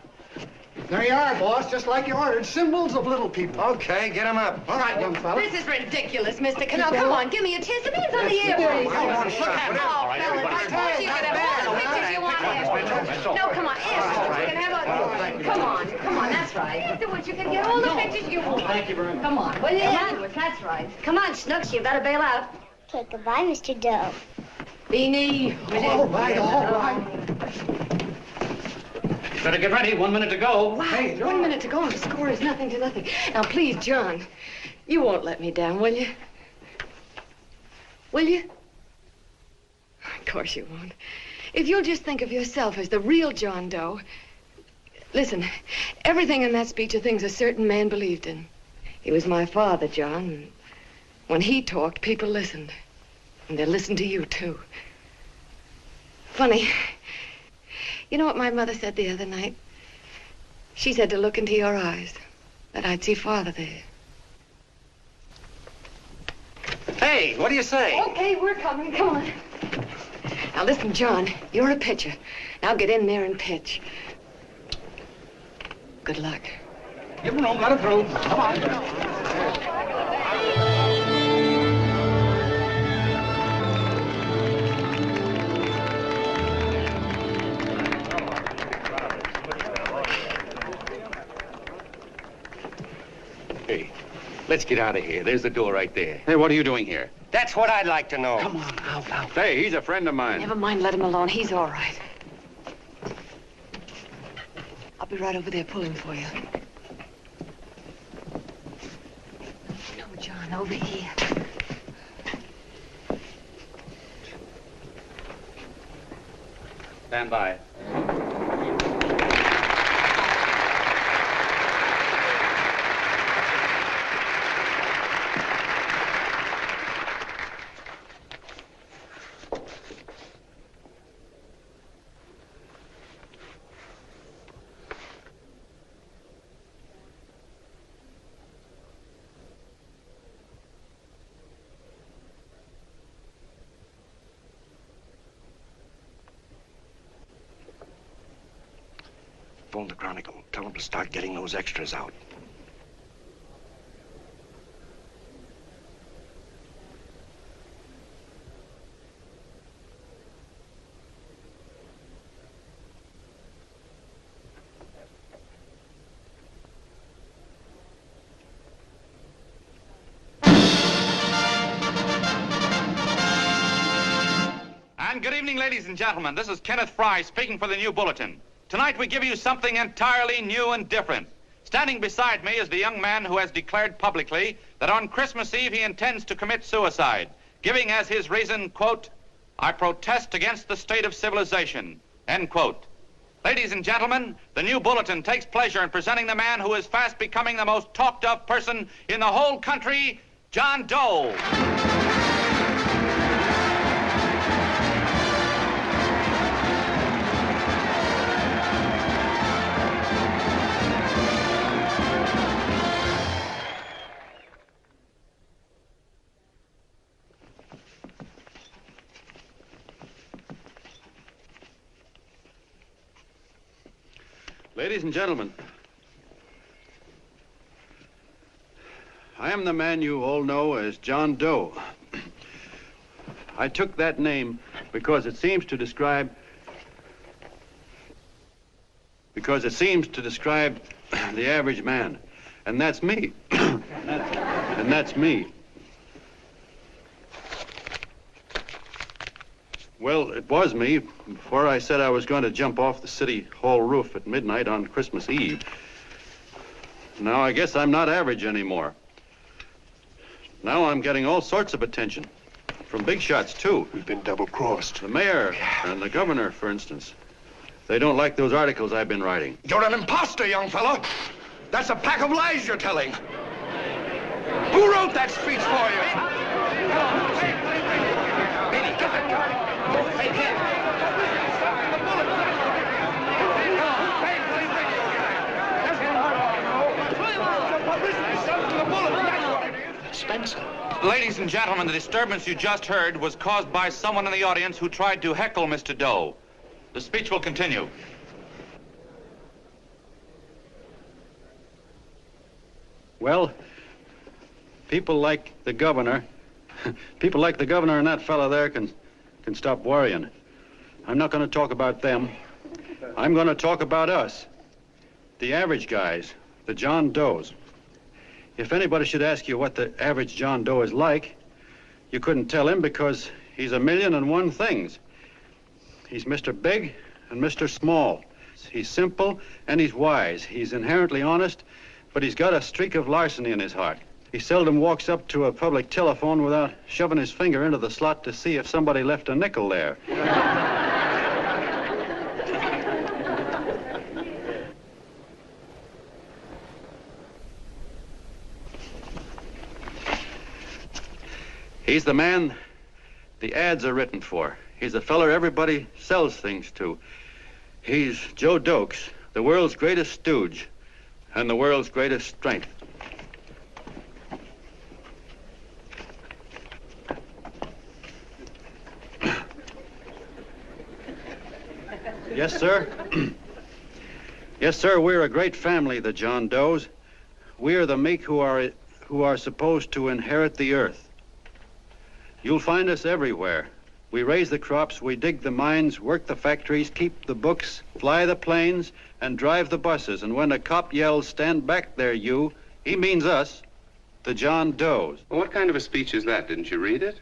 There you are, boss, just like you ordered. Symbols of little people. Okay, get him up. All right, young fella. This is ridiculous, Mr. Cannell. Come on, give me a chance. The man's on the air. Come on, Look at him. Oh, fellas, of course you can have all the pictures you want. No, come on. Ask you can have a... Come on, that's right. Do what you can get all the pictures you want. Thank you very much. Come on. Well, yeah, that's right. Come on, Snooks, you better bail out. Okay, goodbye, Mr. Doe. Beanie. All right. Better get ready. 1 minute to go. Wow, 1 minute to go and the score is nothing to nothing. Now, please, John, you won't let me down, will you? Will you? Of course you won't. If you'll just think of yourself as the real John Doe. Listen, everything in that speech are things a certain man believed in. He was my father, John. And when he talked, people listened. And they listened to you, too. Funny. You know what my mother said the other night? She said to look into your eyes, that I'd see Father there. Hey, what do you say? Okay, we're coming. Come on. Now, listen, John, you're a pitcher. Now get in there and pitch. Good luck. Give him room, let him through. Come on. Hey, let's get out of here. There's the door right there. Hey, what are you doing here? That's what I'd like to know. Come on, out. Hey, he's a friend of mine. Never mind, let him alone. He's all right. I'll be right over there pulling for you. No, John, over here. Stand by. Phone the Chronicle. Tell them to start getting those extras out. And good evening, ladies and gentlemen. This is Kenneth Fry speaking for the New Bulletin. Tonight we give you something entirely new and different. Standing beside me is the young man who has declared publicly that on Christmas Eve he intends to commit suicide, giving as his reason, quote, "I protest against the state of civilization," end quote. Ladies and gentlemen, the New Bulletin takes pleasure in presenting the man who is fast becoming the most talked of person in the whole country, John Doe. Ladies and gentlemen, I am the man you all know as John Doe. I took that name because it seems to describe the average man. And that's me. And that's me. Well, it was me before I said I was going to jump off the city hall roof at midnight on Christmas Eve. Now I guess I'm not average anymore. Now I'm getting all sorts of attention. From big shots, too. We've been double-crossed. The mayor and the governor, for instance. They don't like those articles I've been writing. You're an imposter, young fellow. That's a pack of lies you're telling. Who wrote that speech for you? Benny, get that guy. Hey, kid. Spencer. Ladies and gentlemen, the disturbance you just heard was caused by someone in the audience who tried to heckle Mr. Doe. The speech will continue. Well, people like the governor and that fellow there can stop worrying. I'm not going to talk about them. I'm going to talk about us, the average guys, the John Does. If anybody should ask you what the average John Doe is like, you couldn't tell him because he's 1,000,001 things. He's Mr. Big and Mr. Small. He's simple and he's wise. He's inherently honest, but he's got a streak of larceny in his heart. He seldom walks up to a public telephone without shoving his finger into the slot to see if somebody left a nickel there. He's the man the ads are written for. He's the feller everybody sells things to. He's Joe Dokes, the world's greatest stooge and the world's greatest strength. Yes, sir. Yes, sir, we're a great family, the John Does. We are the meek who are supposed to inherit the earth. You'll find us everywhere. We raise the crops, we dig the mines, work the factories, keep the books, fly the planes, and drive the buses. And when a cop yells, "Stand back there, you," he means us, the John Does. Well, what kind of a speech is that? Didn't you read it?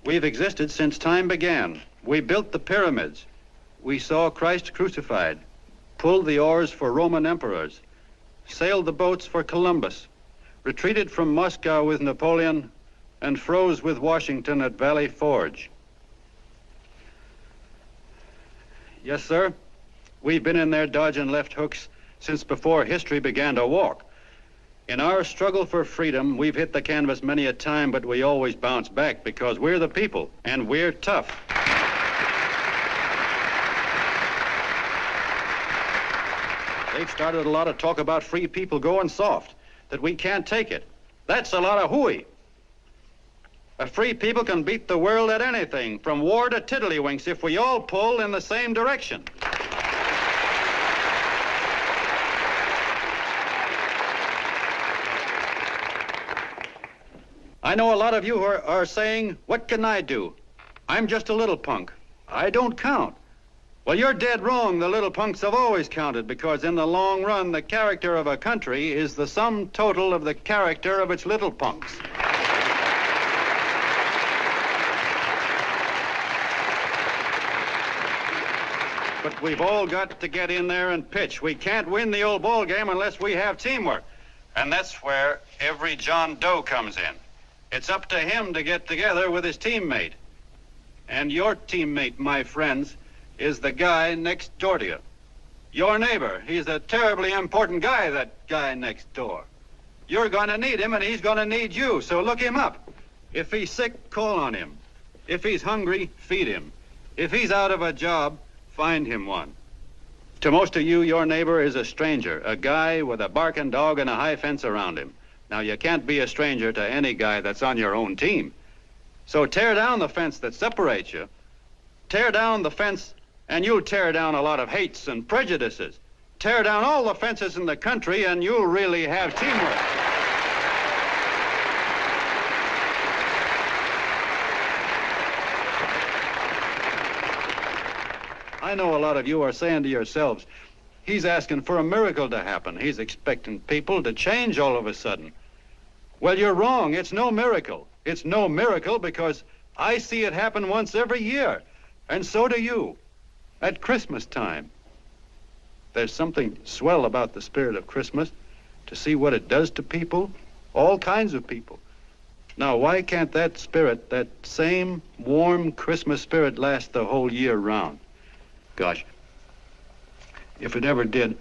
We've existed since time began. We built the pyramids. We saw Christ crucified, pulled the oars for Roman emperors, sailed the boats for Columbus, retreated from Moscow with Napoleon, and froze with Washington at Valley Forge. Yes, sir. We've been in there dodging left hooks since before history began to walk. In our struggle for freedom, we've hit the canvas many a time, but we always bounce back because we're the people, and we're tough. They've started a lot of talk about free people going soft, that we can't take it. That's a lot of hooey. A free people can beat the world at anything, from war to tiddlywinks, if we all pull in the same direction. I know a lot of you are saying, "What can I do? I'm just a little punk. I don't count." Well, you're dead wrong. The little punks have always counted, because in the long run, the character of a country is the sum total of the character of its little punks. But we've all got to get in there and pitch. We can't win the old ball game unless we have teamwork. And that's where every John Doe comes in. It's up to him to get together with his teammate. And your teammate, my friends, is the guy next door to you. Your neighbor. He's a terribly important guy, that guy next door. You're going to need him, and he's going to need you, so look him up. If he's sick, call on him. If he's hungry, feed him. If he's out of a job, find him one. To most of you, your neighbor is a stranger, a guy with a barking dog and a high fence around him. Now, you can't be a stranger to any guy that's on your own team. So tear down the fence that separates you. Tear down the fence, and you'll tear down a lot of hates and prejudices. Tear down all the fences in the country, and you'll really have teamwork. I know a lot of you are saying to yourselves, he's asking for a miracle to happen. He's expecting people to change all of a sudden. Well, you're wrong. It's no miracle. It's no miracle because I see it happen once every year, and so do you, at Christmas time. There's something swell about the spirit of Christmas, to see what it does to people, all kinds of people. Now, why can't that spirit, that same warm Christmas spirit, last the whole year round? Gosh, if it ever did,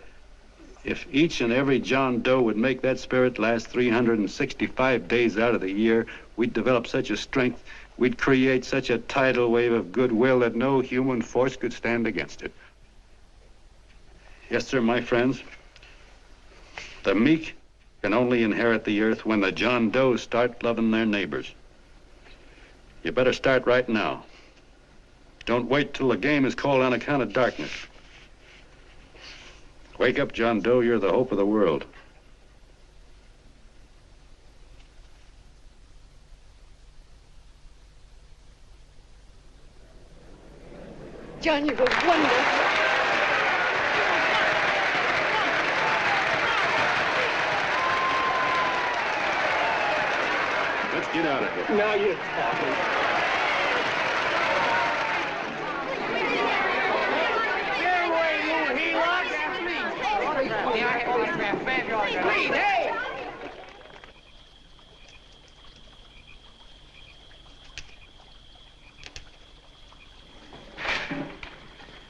if each and every John Doe would make that spirit last 365 days out of the year, we'd develop such a strength, we'd create such a tidal wave of goodwill that no human force could stand against it. Yes, sir, my friends, the meek can only inherit the earth when the John Does start loving their neighbors. You better start right now. Don't wait till the game is called on account of darkness. Wake up, John Doe. You're the hope of the world. John, you were wonderful. Let's get out of here. Now you're talking. Please, hey!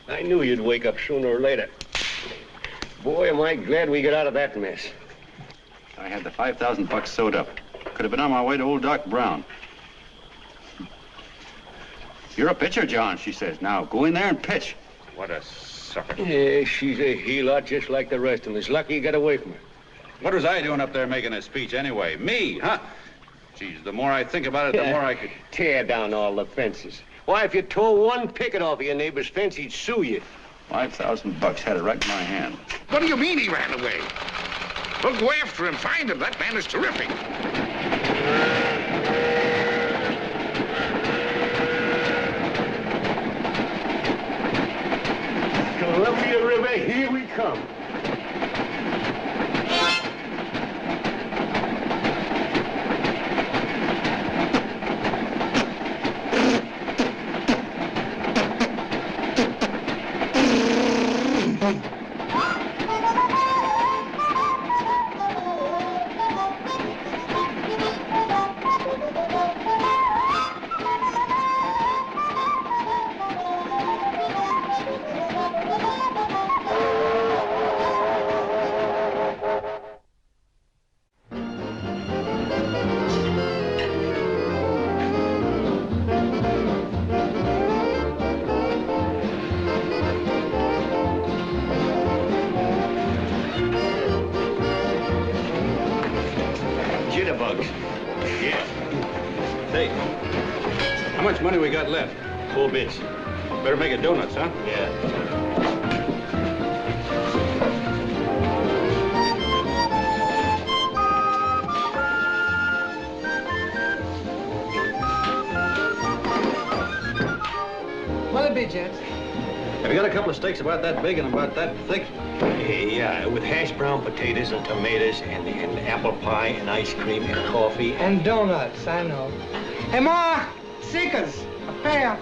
I knew you'd wake up sooner or later. Boy, am I glad we got out of that mess. I had the $5,000 sewed up. Could have been on my way to old Doc Brown. You're a pitcher, John, she says. Now, go in there and pitch. What a sucker. Yeah, she's a heel-out just like the rest of them. It's lucky you got away from her. What was I doing up there making a speech anyway? Me, huh? Geez, the more I think about it, the more I could... Tear down all the fences. Why, if you tore one picket off of your neighbor's fence, he'd sue you. $5,000 had it right in my hand. What do you mean he ran away? Well, go after him, find him. That man is terrific. Columbia River, here we come. Jitterbugs. Yeah. Say, how much money we got left? 4 bits. Better make it donuts, huh? Yeah. What'll it be, gents? Have you got a couple of steaks about that big and about that thick? Yeah, with hash brown potatoes and tomatoes and apple pie and ice cream and coffee. And donuts, I know. Hey, Ma! Seekers, a pair.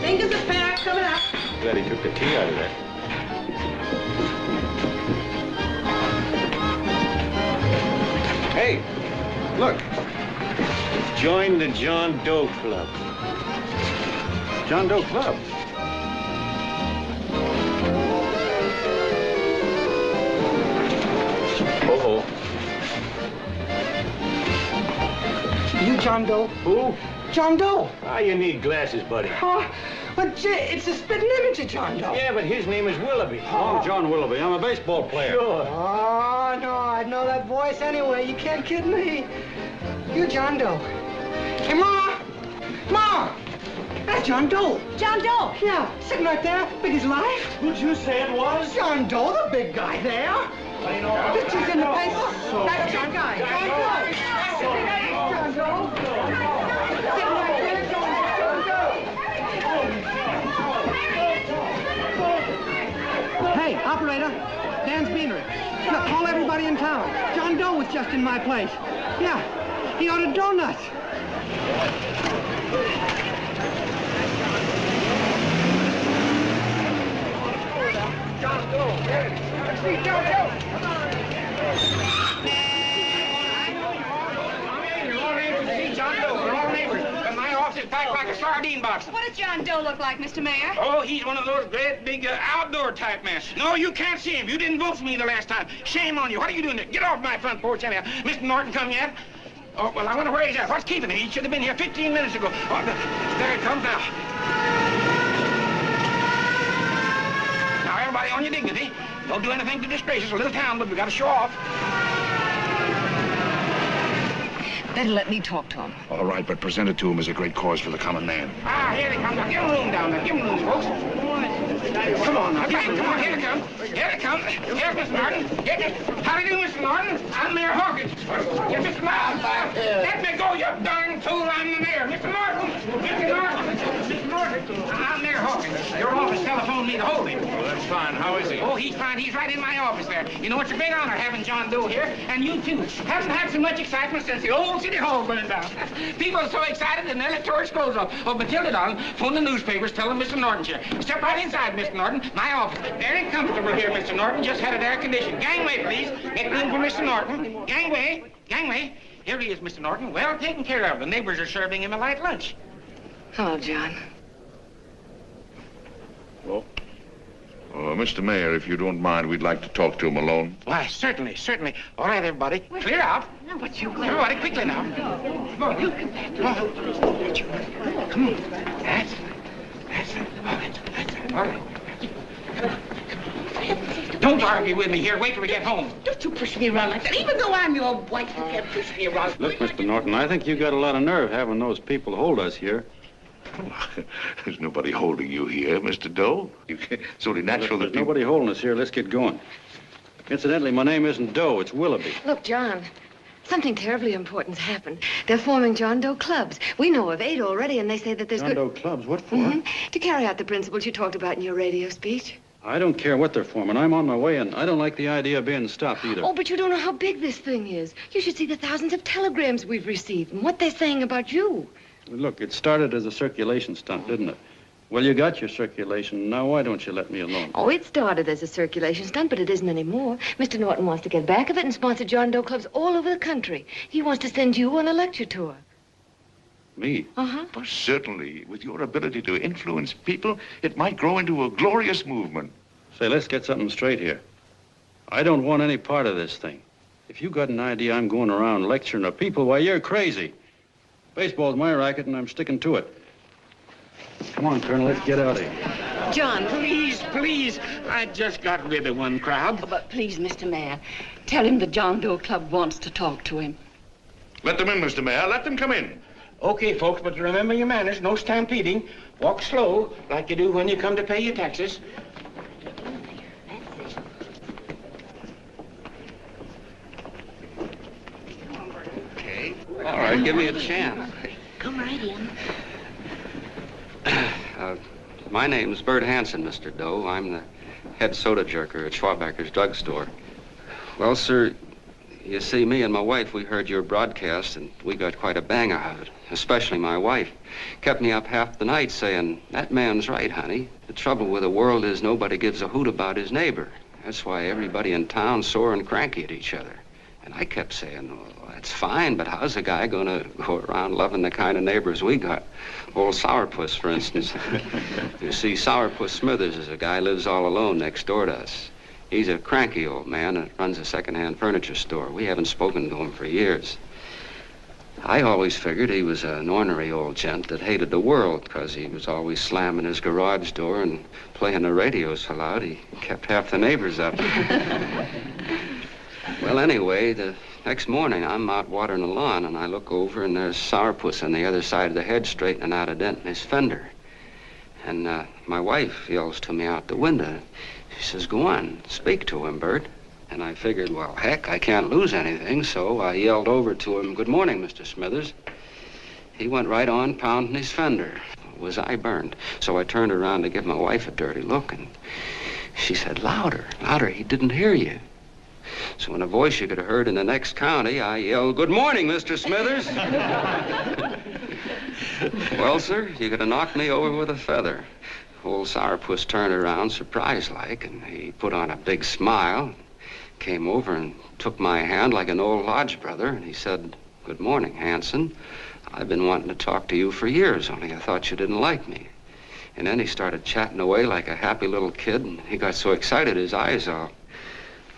Fingers a pair coming up. Glad he took the tea out of that. Hey, look. Join the John Doe Club. John Doe Club. Uh-oh. You John Doe? Who? John Doe. Ah, you need glasses, buddy. Oh, but it's a spitting image of John Doe. Yeah, but his name is Willoughby. Oh, John Willoughby. I'm a baseball player. Sure. Oh, no, I'd know that voice anyway. You can't kid me. You John Doe. Hey, Ma! Ma! That's John Doe. John Doe? Yeah, sitting right there, big as life. Who'd you say it was? John Doe, the big guy there. Pictures in the paper. That's John Guy. John Doe. John Doe. Sitting right there, John Doe. Hey, operator, Dan's Beanery. Look, call everybody in town. John Doe was just in my place. Yeah, he ordered donuts. John Doe. Let's see John Doe. John Doe, we're all neighbors. But my office is packed like a sardine box. What does John Doe look like, Mr. Mayor? Oh, he's one of those great big outdoor type men. No, you can't see him. You didn't vote for me the last time. Shame on you. What are you doing there? Get off my front porch anyhow. Mr. Norton come yet? Oh, well, I wonder where he's at. What's keeping him? He should have been here 15 minutes ago. Oh, there he comes now. Now, everybody on your dignity. Don't do anything to disgrace us. A little town, but we got to show off. Better let me talk to him. All right, but present it to him as a great cause for the common man. Ah, here they come. Now, give him room down there. Give him room, folks. Come on now. Okay, come on. Here they come. Here they come. Here's Mr. Norton. How do you do, Mr. Norton? I'm Mayor Hawkins. You're Mr. Miles. Let me go, you darn fool. I'm the mayor. Mr. Norton. Mr. Norton. Mr. Norton. I'm Mayor Hawkins. Your office telephoned me to hold him. Well, that's fine. How is he? Oh, he's fine. He's right in my office there. You know, it's a great honor having John Doe here, and you too. Haven't had so much excitement since the old City Hall burned down. People are so excited and their tourists goes off. Oh, Matilda, darling, phone the newspapers, tell them Mr. Norton's here. Step right inside, Mr. Norton. My office. Very comfortable here, Mr. Norton. Just had it air conditioned. Gangway, please. Make room for Mr. Norton. Gangway. Gangway. Here he is, Mr. Norton. Well taken care of. The neighbors are serving him a light lunch. Hello, John. Well? Mr. Mayor, if you don't mind, we'd like to talk to him alone. Why, certainly, certainly. All right, everybody. Clear out. No, but you... Everybody, quickly now. Come on. Come on. Come on. That's All right. Don't argue with me here. Wait till we get home. Don't you push me around like that. Even though I'm your wife, you can't push me around. Look, Mr. Norton, I think you got a lot of nerve having those people hold us here. There's nobody holding you here, Mr. Doe. It's only natural There's that people... nobody holding us here. Let's get going. Incidentally, my name isn't Doe, it's Willoughby. Look, John, something terribly important's happened. They're forming John Doe clubs. We know of 8 already, and they say that there's John Doe clubs? What for? To carry out the principles you talked about in your radio speech. I don't care what they're forming. I'm on my way, and I don't like the idea of being stopped either. Oh, but you don't know how big this thing is. You should see the thousands of telegrams we've received and what they're saying about you. Look, it started as a circulation stunt, didn't it? Well, you got your circulation. Now, why don't you let me alone? Oh, it started as a circulation stunt, but it isn't anymore. Mr. Norton wants to get back of it and sponsor John Doe clubs all over the country. He wants to send you on a lecture tour. Me? Uh-huh. Well, certainly, with your ability to influence people, it might grow into a glorious movement. Say, let's get something straight here. I don't want any part of this thing. If you got an idea I'm going around lecturing to people, why, you're crazy. Baseball's my racket, and I'm sticking to it. Come on, Colonel, let's get out of here. John, Please, please. I just got rid of one crowd. but please, Mr. Mayor, tell him the John Doe Club wants to talk to him. Let them in, Mr. Mayor. Let them come in. Okay, folks, but remember your manners. No stampeding. Walk slow, like you do when you come to pay your taxes. Okay. All right, give me a chance. Come right in. My name's Bert Hansen, Mr. Doe. I'm the head soda jerker at Schwabacker's drugstore. Well, sir, you see, me and my wife, we heard your broadcast, and we got quite a bang out of it, especially my wife. Kept me up half the night saying, that man's right, honey. The trouble with the world is nobody gives a hoot about his neighbor. That's why everybody in town's sore and cranky at each other. And I kept saying, well, that's fine, but how's a guy gonna go around loving the kind of neighbors we got? Old Sourpuss, for instance. You see, Sourpuss Smithers is a guy who lives all alone next door to us. He's a cranky old man that runs a second-hand furniture store. We haven't spoken to him for years. I always figured he was an ornery old gent that hated the world because he was always slamming his garage door and playing the radio so loud he kept half the neighbors up. Well, anyway, the next morning I'm out watering the lawn and I look over and there's Sourpuss on the other side of the hedge straightening out a dent in his fender. And my wife yells to me out the window. She says, go on, speak to him, Bert. And I figured, well, heck, I can't lose anything, so I yelled over to him, good morning, Mr. Smithers. He went right on pounding his fender. Was I burned? So I turned around to give my wife a dirty look, and she said, louder, louder, he didn't hear you. So in a voice you could have heard in the next county, I yelled, good morning, Mr. Smithers. Well, sir, you could have knocked me over with a feather. Old Sourpuss turned around, surprised-like, and he put on a big smile, came over and took my hand like an old lodge brother, and he said, good morning, Hanson. I've been wanting to talk to you for years, only I thought you didn't like me. And then he started chatting away like a happy little kid, and he got so excited his eyes all...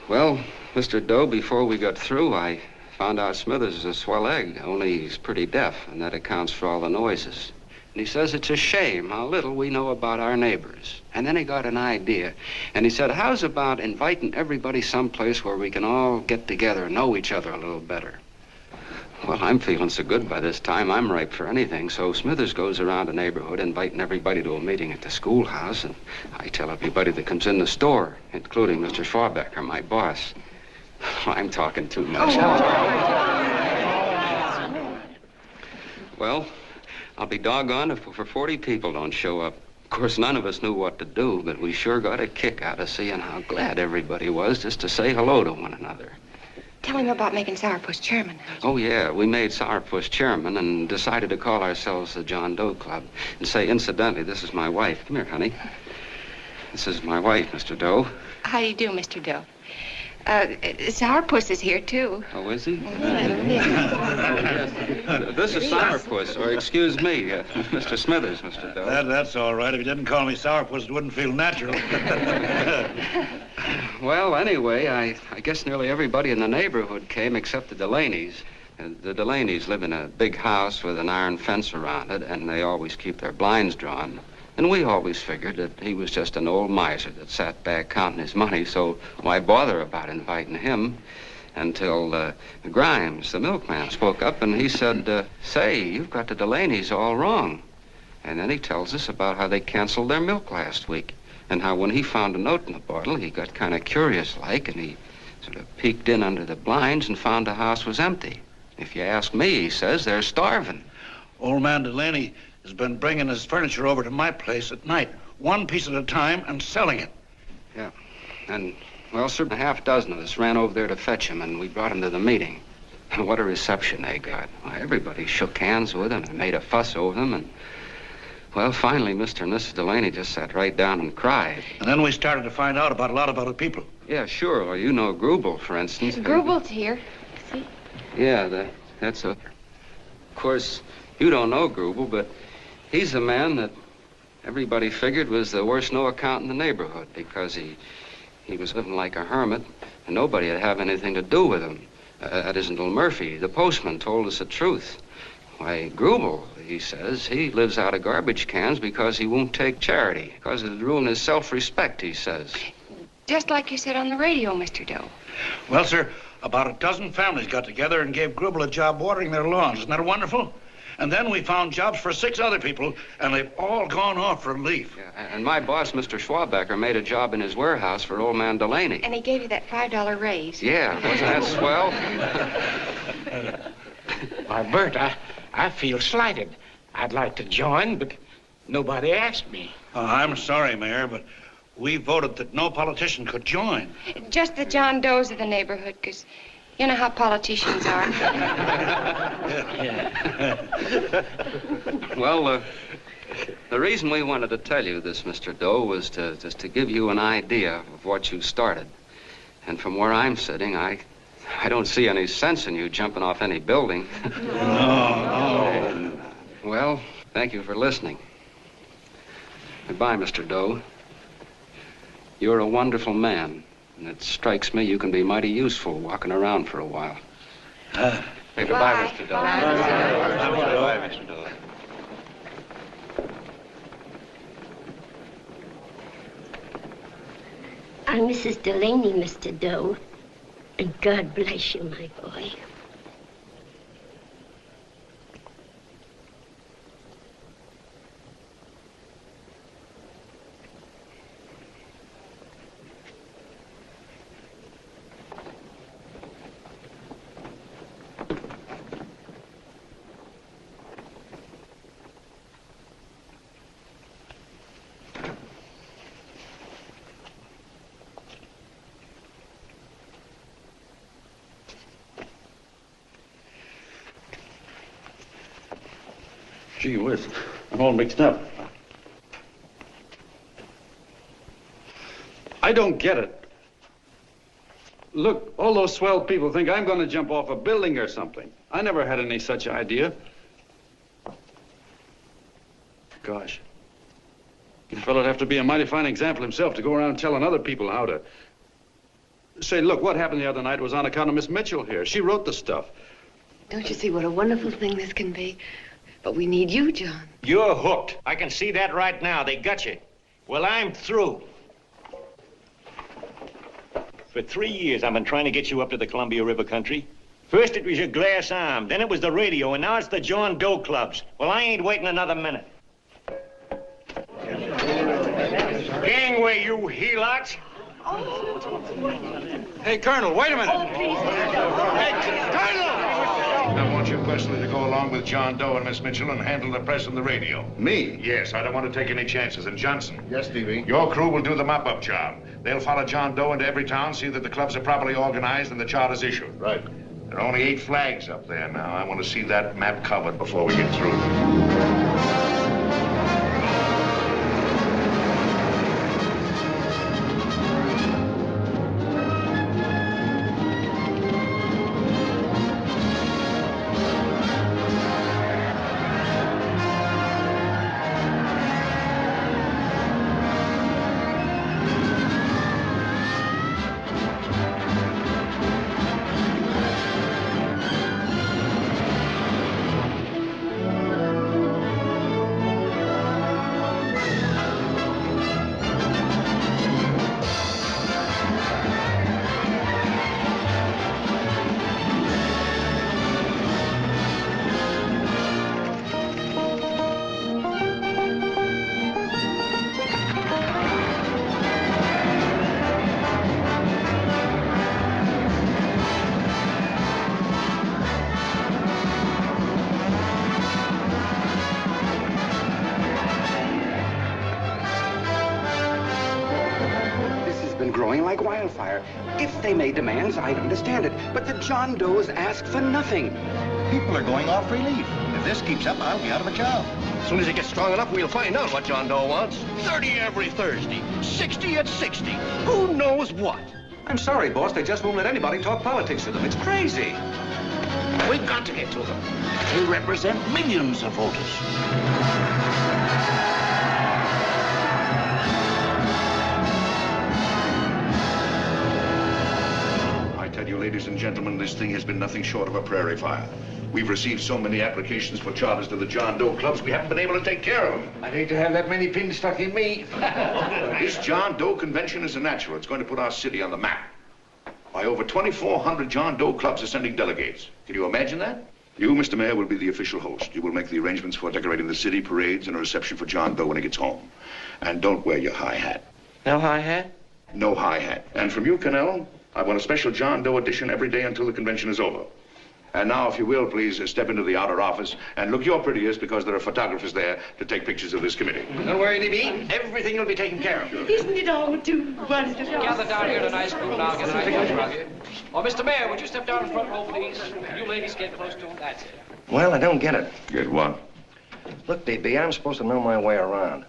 Well, Mr. Doe, before we got through, I found out Smithers is a swell egg, only he's pretty deaf, and that accounts for all the noises. And he says it's a shame how little we know about our neighbors. And then he got an idea. And he said, how's about inviting everybody someplace where we can all get together and know each other a little better? Well, I'm feeling so good by this time, I'm ripe for anything. So Smithers goes around the neighborhood inviting everybody to a meeting at the schoolhouse. And I tell everybody that comes in the store, including Mr. Schwabacker, my boss. I'm talking too much. Well, I'll be doggone if for 40 people don't show up. Of course, none of us knew what to do, but we sure got a kick out of seeing how glad everybody was just to say hello to one another. Tell him about making Sourpuss chairman. Oh, yeah, we made Sourpuss chairman and decided to call ourselves the John Doe Club. And say, incidentally, this is my wife. Come here, honey. This is my wife, Mr. Doe. How do you do, Mr. Doe? Sourpuss is here, too. Oh, is he? This is Sourpuss, or excuse me, Mr. Smithers, Mr. Doe. That's all right. If you didn't call me Sourpuss, it wouldn't feel natural. Well, anyway, I guess nearly everybody in the neighborhood came except the Delaney's. The Delaney's live in a big house with an iron fence around it, and they always keep their blinds drawn. And we always figured that he was just an old miser that sat back counting his money, so why bother about inviting him? Until Grimes, the milkman, spoke up and he said, say, you've got the Delaney's all wrong. And then he tells us about how they canceled their milk last week and how when he found a note in the bottle, he got kind of curious-like and he sort of peeked in under the blinds and found the house was empty. If you ask me, he says, they're starving. Old man Delaney has been bringing his furniture over to my place at night, one piece at a time, and selling it. Yeah. And, well, sir, a half dozen of us ran over there to fetch him, and we brought him to the meeting. And what a reception they got. Why, everybody shook hands with him and made a fuss over him, and, well, finally, Mr. and Mrs. Delaney just sat right down and cried. And then we started to find out about a lot of other people. Yeah, sure. Well, you know Grubel, for instance. Grubel's here. See? Yeah, that's a... Of course, you don't know Grubel, but he's the man that everybody figured was the worst no-account in the neighborhood because he was living like a hermit and nobody would have anything to do with him. That isn't little Murphy. The postman told us the truth. Why, Grubel, he says, he lives out of garbage cans because he won't take charity, because it'd ruin his self-respect, he says. Just like you said on the radio, Mr. Doe. Well, sir, about a dozen families got together and gave Grubel a job watering their lawns. Isn't that wonderful? And then we found jobs for 6 other people, and they've all gone off for leave. Yeah, and my boss, Mr. Schwabecker, made a job in his warehouse for old man Delaney. And he gave you that $5 raise. Yeah, wasn't that swell? Why, Bert, I feel slighted. I'd like to join, but nobody asked me. I'm sorry, Mayor, but we voted that no politician could join. Just the John Does of the neighborhood, because you know how politicians are. Well, the reason we wanted to tell you this, Mr. Doe, was just to give you an idea of what you started. And from where I'm sitting, I don't see any sense in you jumping off any building. No. Well, thank you for listening. Goodbye, Mr. Doe. You're a wonderful man, and it strikes me you can be mighty useful walking around for a while. Hey, goodbye, Mr. Doe. Goodbye, Mr. Doe. I'm Mrs. Delaney, Mr. Doe, and God bless you, my boy. Gee whiz, I'm all mixed up. I don't get it. Look, all those swell people think I'm going to jump off a building or something. I never had any such idea. Gosh. The fellow'd have to be a mighty fine example himself to go around telling other people how to... Say, look, what happened the other night was on account of Miss Mitchell here. She wrote the stuff. Don't you see what a wonderful thing this can be? But we need you, John. You're hooked. I can see that right now. They got you. Well, I'm through. For 3 years, I've been trying to get you up to the Columbia River country. First, it was your glass arm. Then it was the radio. And now it's the John Doe clubs. Well, I ain't waiting another minute. Gangway, you helots. Hey, Colonel, wait a minute. Oh, please. Hey, Colonel! I want you personally to go along with John Doe and Miss Mitchell and handle the press and the radio. Me? Yes, I don't want to take any chances. And Johnson. Yes, Stevie? Your crew will do the mop-up job. They'll follow John Doe into every town, see that the clubs are properly organized and the charter's issued. Right. There are only 8 flags up there now. I want to see that map covered before we get through. they made demands, I'd understand it. But the John Does ask for nothing. People are going off relief. If this keeps up, I'll be out of a job. As soon as it gets strong enough, we'll find out what John Doe wants. 30 every Thursday, 60 at 60. Who knows what? I'm sorry, boss. They just won't let anybody talk politics to them. It's crazy. We've got to get to them. They represent millions of voters. I tell you, ladies and gentlemen, this thing has been nothing short of a prairie fire. We've received so many applications for charters to the John Doe clubs, we haven't been able to take care of them. I'd hate to have that many pins stuck in me. This John Doe convention is a natural. It's going to put our city on the map. Why, over 2,400 John Doe clubs are sending delegates. Can you imagine that? You, Mr. Mayor, will be the official host. You will make the arrangements for decorating the city, parades, and a reception for John Doe when he gets home. And don't wear your high hat. No high hat? No high hat. And from you, Cannell, I want a special John Doe edition every day until the convention is over. And now, if you will, please step into the outer office and look your prettiest because there are photographers there to take pictures of this committee. Don't worry, Libby. Everything will be taken care of. Isn't it all too wonderful? Gather down here in a nice group now. Get a nice picture of you. Oh, Mr. Mayor, would you step down in the front row, please? You ladies get close to him. That's it. Well, I don't get it. Get what? Look, DB, I'm supposed to know my way around.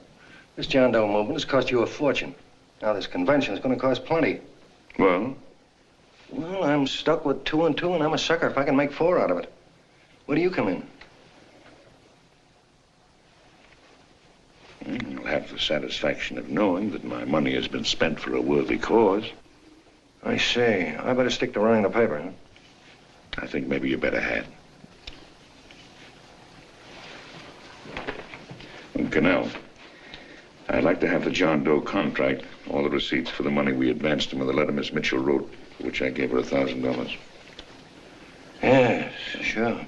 This John Doe movement has cost you a fortune. Now, this convention is going to cost plenty. Well? Well, I'm stuck with 2 and 2, and I'm a sucker if I can make 4 out of it. Where do you come in? You'll have the satisfaction of knowing that my money has been spent for a worthy cause. I see. I better stick to running the paper, huh? I think maybe you better had. And Cannell, I'd like to have the John Doe contract, all the receipts for the money we advanced him, and the letter Miss Mitchell wrote, for which I gave her $1,000. Yes, sure.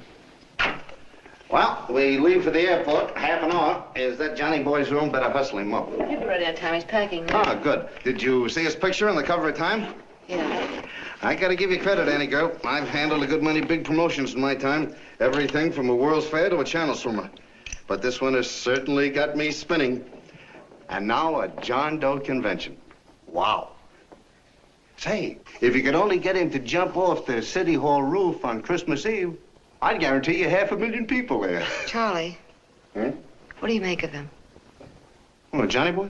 Well, we leave for the airport, half an hour. Is that Johnny boy's room? Better hustle him up. He'll be ready on time. He's packing now. Ah, good. Did you see his picture on the cover of Time? Yeah. I gotta give you credit, Annie girl. I've handled a good many big promotions in my time. Everything from a World's Fair to a channel swimmer. But this one has certainly got me spinning. And now a John Doe convention. Wow. Say, if you could only get him to jump off the City Hall roof on Christmas Eve, I'd guarantee you 500,000 people there. Charlie. Hmm? What do you make of him? Oh, Johnny boy?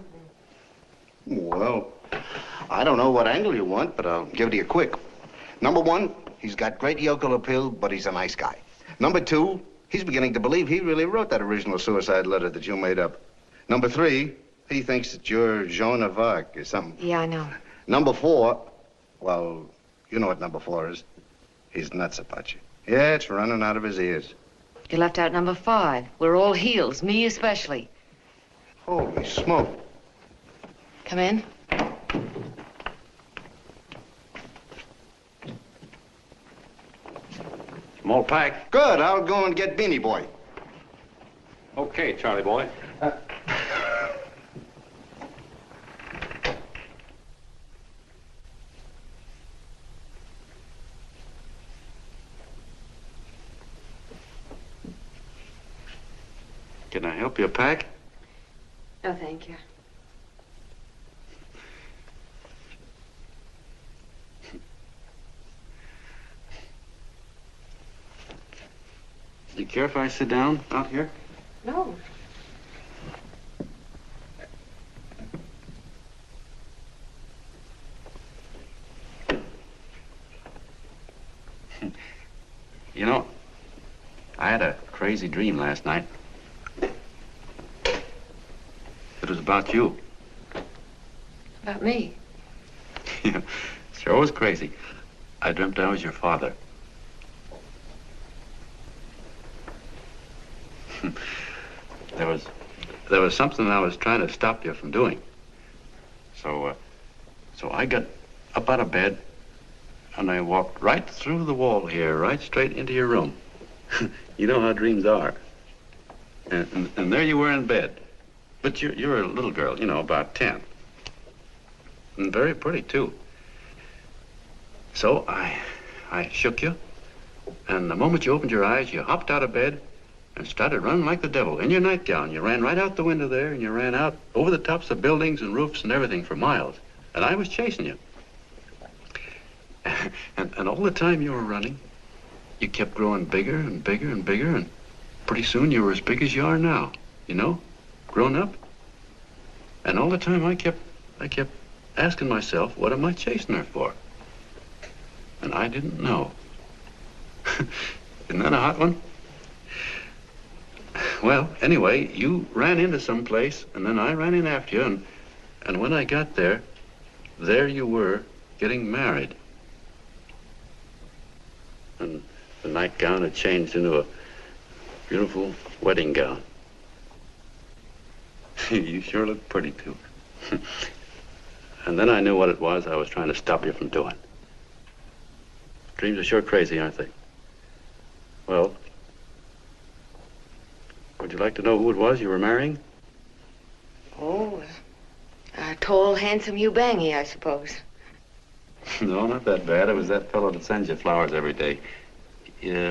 Well, I don't know what angle you want, but I'll give it to you quick. Number 1, he's got great yokel appeal, but he's a nice guy. Number 2, he's beginning to believe he really wrote that original suicide letter that you made up. Number 3, he thinks that you're Joan of Arc or something. Yeah, I know. Number 4, well, you know what number 4 is. He's nuts about you. Yeah, it's running out of his ears. You left out number 5. We're all heels, me especially. Holy smoke. Come in. Small pack. Good, I'll go and get Beanie Boy. Okay, Charlie boy. Can I help you pack? No, thank you. Do you care if I sit down out here? No. You know, I had a crazy dream last night. It was about you. About me? Yeah, sure was crazy. I dreamt I was your father. There was something I was trying to stop you from doing. So I got up out of bed and I walked right through the wall here, right straight into your room. You know how dreams are. And there you were in bed. But you're a little girl, you know, about 10. And very pretty, too. So I shook you, and the moment you opened your eyes, you hopped out of bed and started running like the devil in your nightgown. You ran right out the window there, and you ran out over the tops of buildings and roofs and everything for miles. And I was chasing you. And all the time you were running, you kept growing bigger and bigger and bigger, and pretty soon you were as big as you are now, you know, grown up. And all the time I kept asking myself, what am I chasing her for? And I didn't know. Isn't that a hot one? Well, anyway, you ran into some place, and then I ran in after you, and when I got there you were getting married. And the nightgown had changed into a beautiful wedding gown. You sure look pretty, too. And then I knew what it was I was trying to stop you from doing. Dreams are sure crazy, aren't they? Well, would you like to know who it was you were marrying? Oh, a tall, handsome Hugh Bangy, I suppose. No, not that bad. It was that fellow that sends you flowers every day.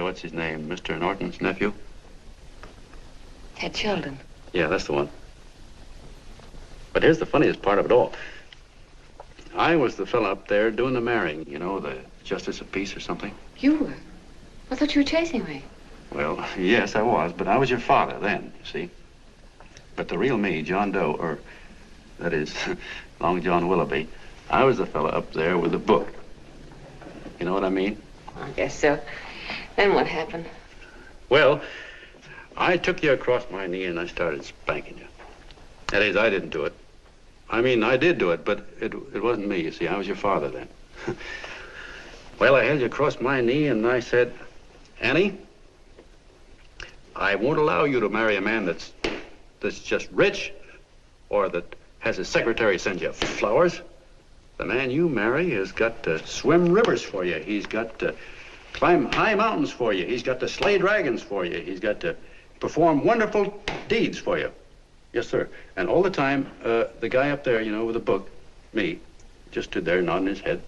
What's his name? Mr. Norton's nephew? Ted Sheldon. Yeah, that's the one. But here's the funniest part of it all. I was the fella up there doing the marrying, you know, the justice of peace or something. You were? I thought you were chasing me. Well, yes, I was, but I was your father then, you see. But the real me, John Doe, or that is, Long John Willoughby, I was the fella up there with the book. You know what I mean? I guess so. Then what happened? Well, I took you across my knee and I started spanking you. That is, I didn't do it. I mean, I did do it, but it wasn't me, you see. I was your father then. Well, I held you across my knee and I said, Annie, I won't allow you to marry a man that's just rich or that has his secretary send you flowers. The man you marry has got to swim rivers for you. He's got to climb high mountains for you. He's got to slay dragons for you. He's got to perform wonderful deeds for you. Yes, sir. And all the time, the guy up there, you know, with the book, me, just stood there nodding his head.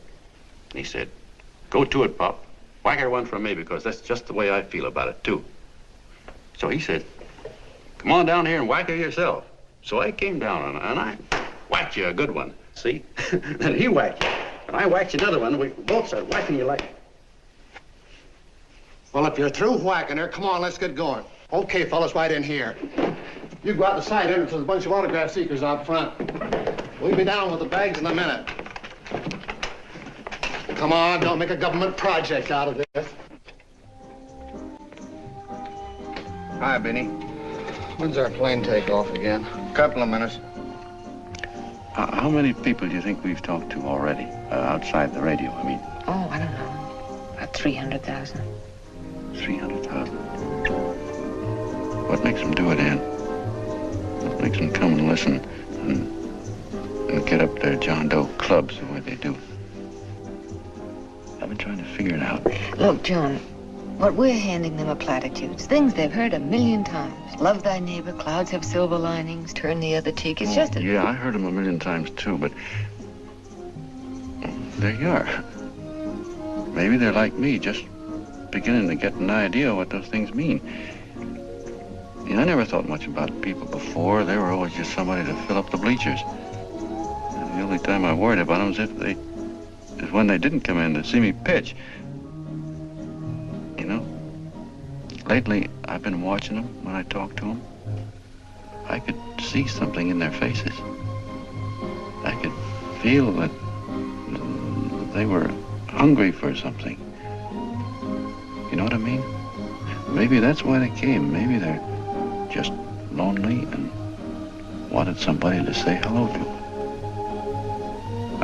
And he said, go to it, Pop. Whack her one from me, because that's just the way I feel about it, too. So he said, come on down here and whack her yourself. So I came down and I whacked you a good one, see? Then he whacked you, and I whacked you another one, and we both started whacking you like... Well, if you're through whacking her, come on, let's get going. Okay, fellas, right in here. You go out the side entrance, there's a bunch of autograph seekers out front. We'll be down with the bags in a minute. Come on, don't make a government project out of this. Hi, Benny. When's our plane take off again? Couple of minutes. How many people do you think we've talked to already, outside the radio, I mean? Oh, I don't know. About 300,000. 300,000. What makes them do it, Ann? What makes them come and listen and get up their John Doe clubs the way they do? I've been trying to figure it out. Look, John, what we're handing them are platitudes, things they've heard 1,000,000 times. Love thy neighbor, clouds have silver linings, turn the other cheek. It's just a... Yeah, I heard them 1,000,000 times, too, but there you are. Maybe they're like me, just beginning to get an idea of what those things mean. You know, I never thought much about people before. They were always just somebody to fill up the bleachers. And the only time I worried about them is when they didn't come in to see me pitch. You know, lately I've been watching them when I talk to them. I could see something in their faces. I could feel that they were hungry for something. You know what I mean? Maybe that's why they came. Maybe they're just lonely and wanted somebody to say hello to.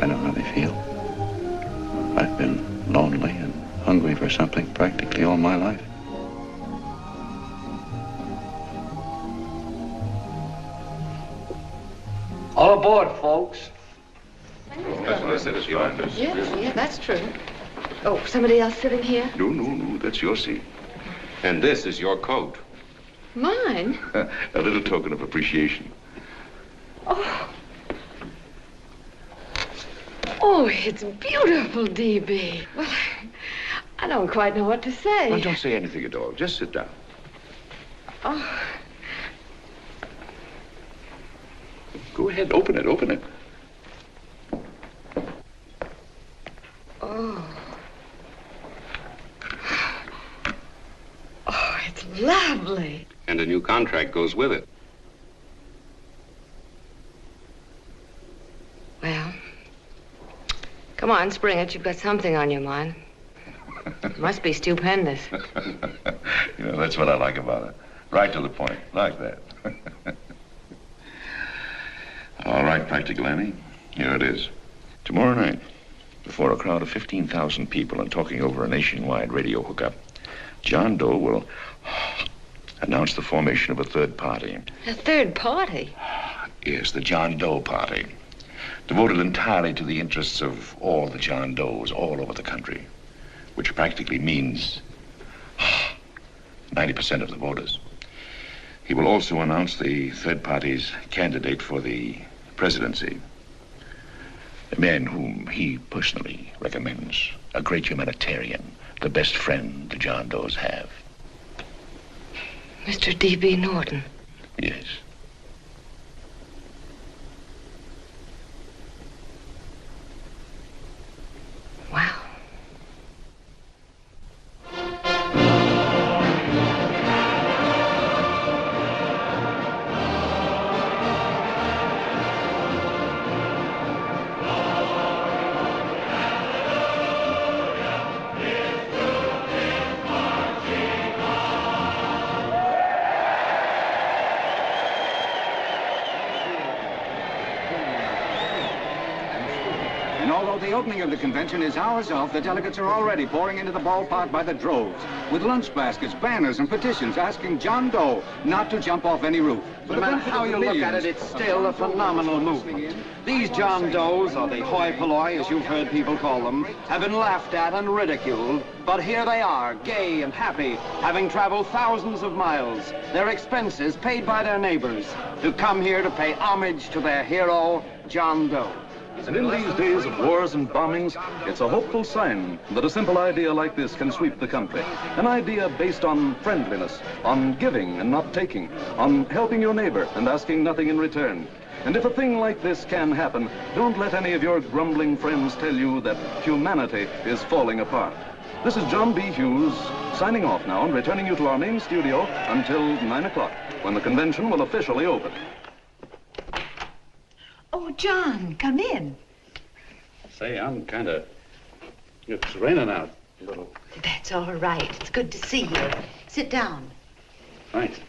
I know how they feel. I've been lonely and hungry for something practically all my life. All aboard, folks. Yeah, that's true. Oh, somebody else sitting here? No, that's your seat. And this is your coat. Mine? A little token of appreciation. Oh, it's beautiful, D.B. Well, I don't quite know what to say. Well, don't say anything at all. Just sit down. Oh. Go ahead, open it. Oh. lovely. And a new contract goes with it. Well, come on, spring it. You've got something on your mind. It must be stupendous. You know, that's what I like about it. Right to the point, like that. All right, Practical Annie, here it is. Tomorrow night, before a crowd of 15,000 people and talking over a nationwide radio hookup, John Doe will announce the formation of a third party. A third party? Yes, the John Doe Party. Devoted entirely to the interests of all the John Does all over the country, which practically means 90% of the voters. He will also announce the third party's candidate for the presidency. A man whom he personally recommends, a great humanitarian, the best friend the John Does have. Mr. D.B. Norton. Yes. Wow. And although the opening of the convention is hours off, the delegates are already pouring into the ballpark by the droves, with lunch baskets, banners, and petitions asking John Doe not to jump off any roof. No matter how you look at it, it's still a phenomenal movement. These John Does, or the hoi polloi, as you've heard people call them, have been laughed at and ridiculed, but here they are, gay and happy, having traveled thousands of miles, their expenses paid by their neighbors, to come here to pay homage to their hero, John Doe. And in these days of wars and bombings, it's a hopeful sign that a simple idea like this can sweep the country. An idea based on friendliness, on giving and not taking, on helping your neighbor and asking nothing in return. And if a thing like this can happen, don't let any of your grumbling friends tell you that humanity is falling apart. This is John B. Hughes, signing off now and returning you to our main studio until 9 o'clock, when the convention will officially open. Oh, John, come in. Say, I'm it's raining out a little. That's all right. It's good to see you. Sit down. Thanks.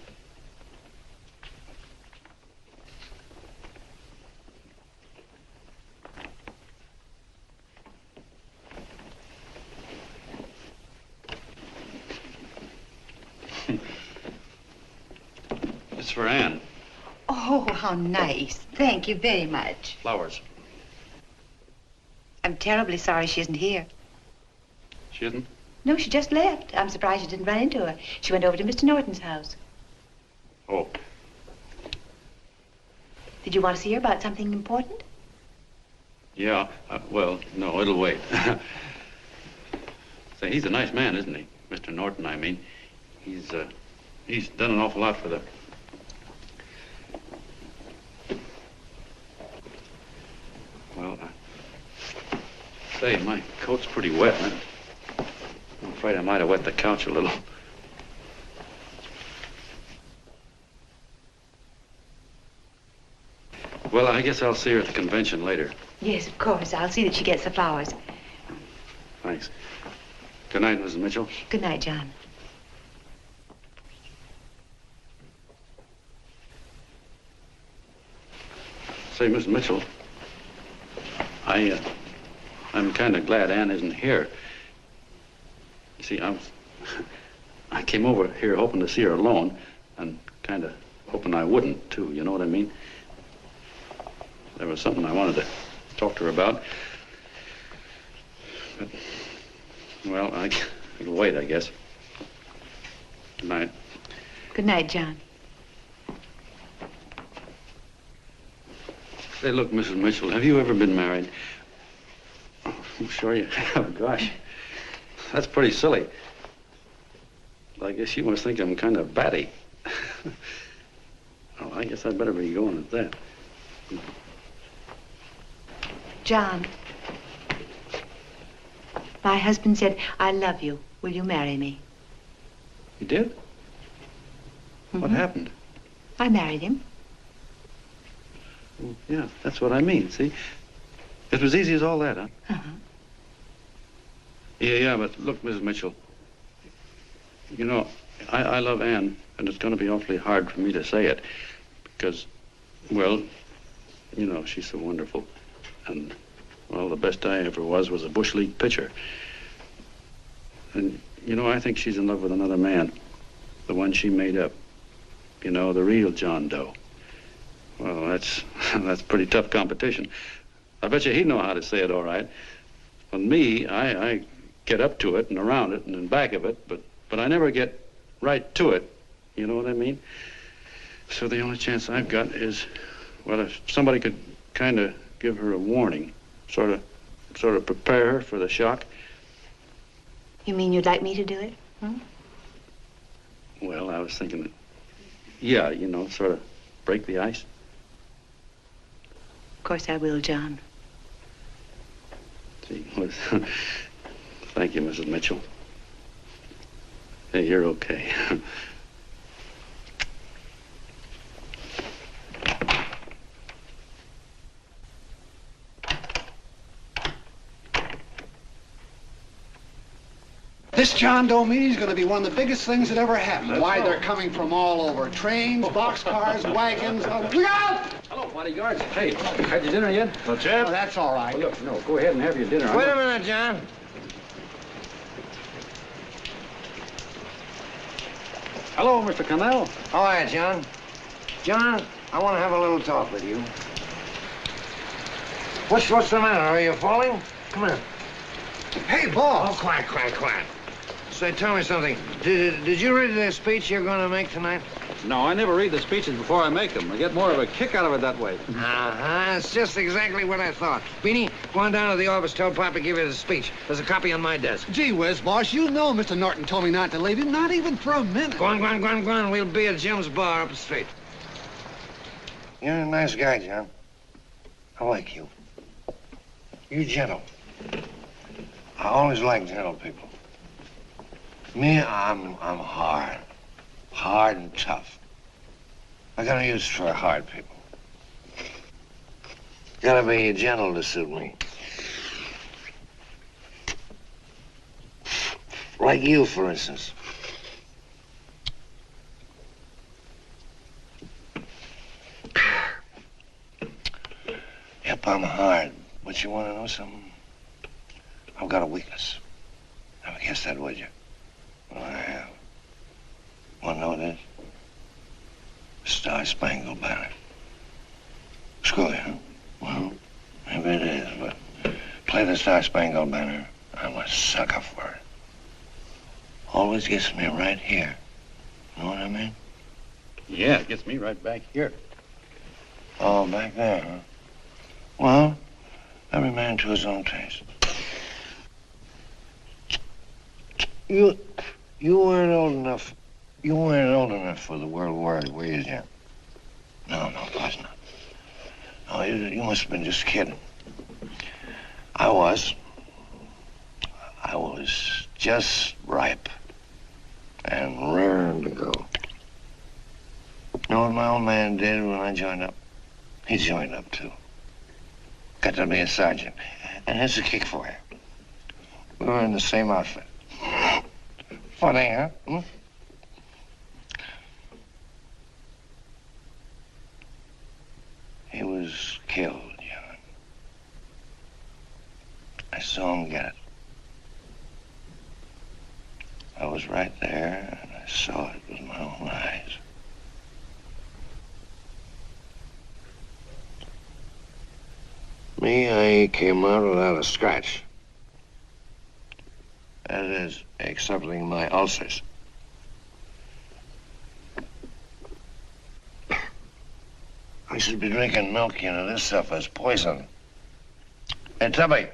It's for Anne. Oh, how nice. Thank you very much. Flowers. I'm terribly sorry she isn't here. She isn't? No, she just left. I'm surprised you didn't run into her. She went over to Mr. Norton's house. Oh. Did you want to see her about something important? Yeah, well, no, it'll wait. Say, he's a nice man, isn't he? Mr. Norton, I mean. He's done an awful lot for the... Well, say, my coat's pretty wet. I'm afraid I might have wet the couch a little. Well, I guess I'll see her at the convention later. Yes, of course. I'll see that she gets the flowers. Thanks. Good night, Mrs. Mitchell. Good night, John. Say, Miss Mitchell, I'm kind of glad Anne isn't here. You see, I came over here hoping to see her alone, and kind of hoping I wouldn't, too, you know what I mean? There was something I wanted to talk to her about. But, well, it'll wait, I guess. Good night. Good night, John. Say, look, Mrs. Mitchell, have you ever been married? I'm sure you have. Gosh, that's pretty silly. I guess you must think I'm kind of batty. Well, I guess I'd better be going at that. John, my husband said, I love you. Will you marry me? You did? What happened? I married him. Well, yeah, that's what I mean, see? It was easy as all that, huh? Uh-huh. Yeah, but look, Mrs. Mitchell, you know, I love Ann, and it's going to be awfully hard for me to say it because, well, you know, she's so wonderful. And, well, the best I ever was a Bush League pitcher. And, you know, I think she's in love with another man, the one she made up. You know, the real John Doe. Well, that's pretty tough competition. I bet you he'd know how to say it all right. On me, I get up to it and around it and in back of it, but I never get right to it. You know what I mean? So the only chance I've got is, well, if somebody could kind of give her a warning, sort of prepare her for the shock. You mean you'd like me to do it? Hmm? Well, I was thinking that, yeah, you know, sort of break the ice. Of course I will, John. Gee, thank you, Mrs. Mitchell. Hey, you're okay. This John Doe meeting is going to be one of the biggest things that ever happened. Why, they're coming from all over. Trains, boxcars, wagons. Look out! Hello, bodyguards. Hey, had your dinner yet? Not yet. Oh, that's all right. Well, look, no, go ahead and have your dinner. Wait a minute, John. Hello, Mr. Connell. How are you, John? John, I want to have a little talk with you. What's the matter? Are you falling? Come here. Hey, boss. Oh, quiet. Say, tell me something. Did you read the speech you're going to make tonight? No, I never read the speeches before I make them. I get more of a kick out of it that way. Uh-huh. It's just exactly what I thought. Beanie, go on down to the office, tell Pop to give you the speech. There's a copy on my desk. Gee whiz, boss, you know Mr. Norton told me not to leave him, not even for a minute. Go on. We'll be at Jim's bar up the street. You're a nice guy, John. I like you. You're gentle. I always like gentle people. Me, I'm hard. Hard and tough. I got a use for hard people. Gotta be gentle to suit me. Like you, for instance. Yep, I'm hard. But you want to know something? I've got a weakness. Never guessed that, would you? Well, I have. Want to know what it is? Star-Spangled Banner. Screw you, huh? Well, maybe it is, but play the Star-Spangled Banner. I'm a sucker for it. Always gets me right here. Know what I mean? Yeah, it gets me right back here. Oh, back there, huh? Well, every man to his own taste. You weren't old enough. You weren't old enough for the World War, were you, Jim? No, of course not. No, you must have been just kidding. I was just ripe and raring to go. You know what my old man did when I joined up? He joined up, too. Got to be a sergeant. And here's a kick for you. We were in the same outfit. Funny, huh? Hmm? He was killed, John. I saw him get it. I was right there, and I saw it with my own eyes. Me, I came out without a scratch. That is, excepting my ulcers. I should be drinking milk, you know. This stuff is poison. Hey, Tubby.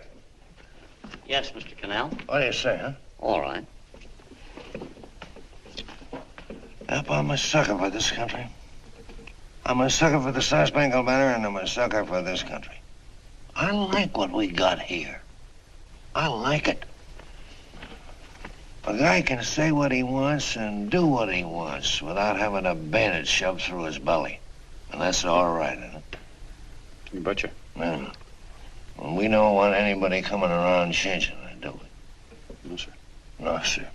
Yes, Mr. Connell? What do you say, huh? All right. Yep, I'm a sucker for this country. I'm a sucker for the Star-Spangled Banner, and I'm a sucker for this country. I like what we got here. I like it. A guy can say what he wants and do what he wants without having a bayonet shoved through his belly. And that's all right, isn't it? You betcha. Yeah. Well, we don't want anybody coming around changing it, do we? No, sir. No, sir.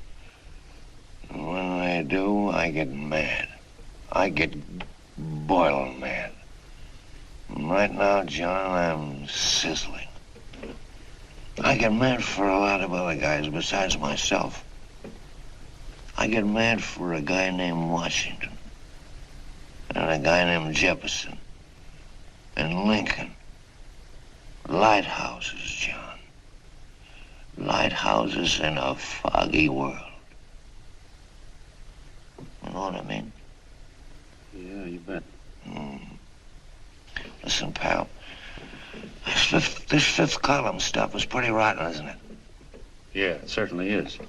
And when they do, I get mad. I get boiling mad. And right now, John, I'm sizzling. I get mad for a lot of other guys besides myself. I get mad for a guy named Washington, and a guy named Jefferson, and Lincoln. Lighthouses, John. Lighthouses in a foggy world. You know what I mean? Yeah, you bet. Listen, pal. This fifth column stuff is pretty rotten, isn't it? Yeah, it certainly is.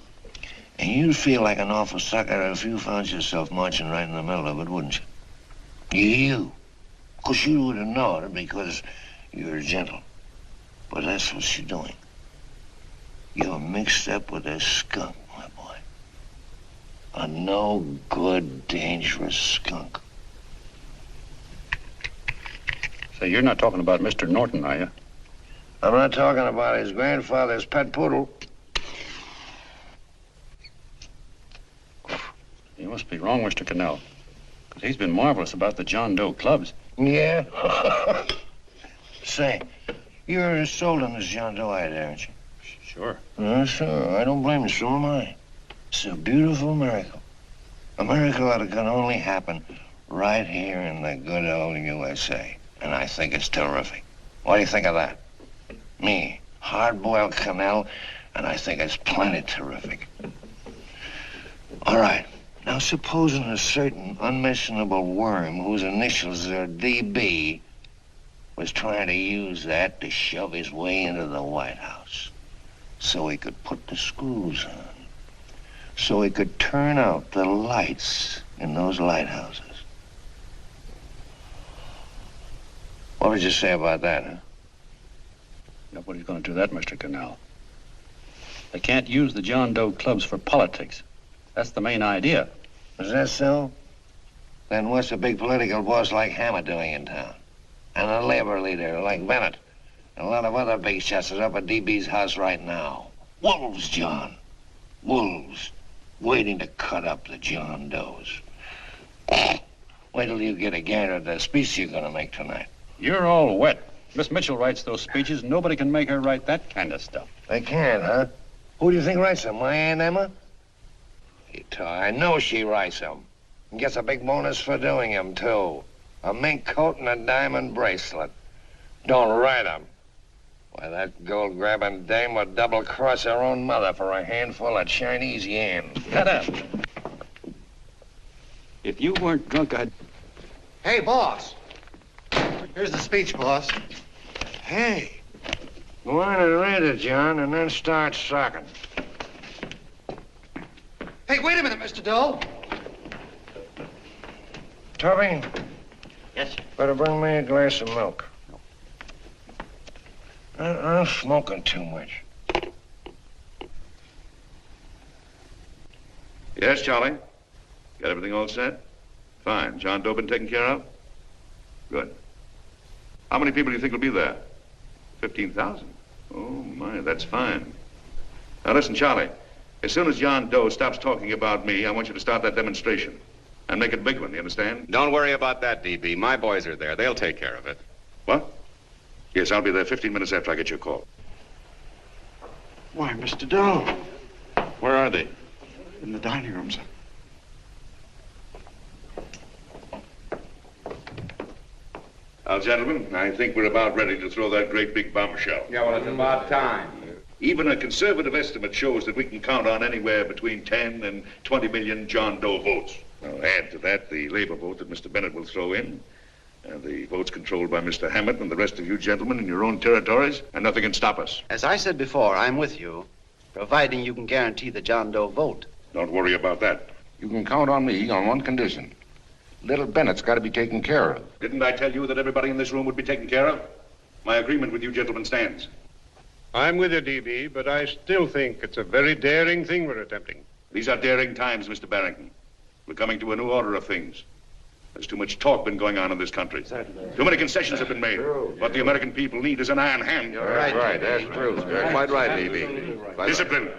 And you'd feel like an awful sucker if you found yourself marching right in the middle of it, wouldn't you? You. Of course, you wouldn't know it because you're gentle. But that's what you're doing. You're mixed up with a skunk, my boy. A no-good, dangerous skunk. Say, you're not talking about Mr. Norton, are you? I'm not talking about his grandfather's pet poodle. You must be wrong, Mr. Cannell. Because he's been marvelous about the John Doe clubs. Yeah? Say, you're sold on this John Doe idea, aren't you? Sure. Sure. I don't blame you. So am I. It's a beautiful miracle. A miracle that can only happen right here in the good old USA. And I think it's terrific. What do you think of that? Me, hard-boiled Cannell, and I think it's plenty terrific. All right. Now, supposing a certain unmentionable worm whose initials are DB was trying to use that to shove his way into the White House so he could put the screws on, so he could turn out the lights in those lighthouses. What would you say about that, huh? Nobody's going to do that, Mr. Cannell. They can't use the John Doe clubs for politics. That's the main idea. Is that so? Then what's a big political boss like Hammer doing in town? And a labor leader like Bennett? And a lot of other big shots are up at DB's house right now. Wolves, John. Wolves. Waiting to cut up the John Does. Wait till you get a gander at the speech you're going to make tonight. You're all wet. Miss Mitchell writes those speeches. Nobody can make her write that kind of stuff. They can't, huh? Who do you think writes them? My Aunt Emma? I know she writes them. And gets a big bonus for doing them, too. A mink coat and a diamond bracelet. Don't write them. Why, that gold-grabbing dame would double-cross her own mother for a handful of Chinese yams. Shut up. If you weren't drunk, I'd... Hey, boss. Here's the speech, boss. Hey. Go on and read it, John, and then start sucking. Hey, wait a minute, Mr. Doe. Tubby? Yes, sir. Better bring me a glass of milk. I'm smoking too much. Yes, Charlie? Got everything all set? Fine. John Doe been taken care of? Good. How many people do you think will be there? 15,000? Oh, my, that's fine. Now, listen, Charlie. As soon as John Doe stops talking about me, I want you to start that demonstration. And make it a big one, you understand? Don't worry about that, DB. My boys are there. They'll take care of it. What? Yes, I'll be there 15 minutes after I get your call. Why, Mr. Doe. Where are they? In the dining room, sir. Now, gentlemen, I think we're about ready to throw that great big bombshell. Yeah, well, it's about time. Even a conservative estimate shows that we can count on anywhere between 10 and 20 million John Doe votes. Now, add to that the labor vote that Mr. Bennett will throw in, and the votes controlled by Mr. Hammett and the rest of you gentlemen in your own territories, and nothing can stop us. As I said before, I'm with you, providing you can guarantee the John Doe vote. Don't worry about that. You can count on me on one condition. Little Bennett's got to be taken care of. Didn't I tell you that everybody in this room would be taken care of? My agreement with you gentlemen stands. I'm with you, DB, but I still think it's a very daring thing we're attempting. These are daring times, Mr. Barrington. We're coming to a new order of things. There's too much talk been going on in this country. Too many concessions have been made. What the American people need is an iron hand. You're right. Right, that's true. You're quite right, B.B. Discipline.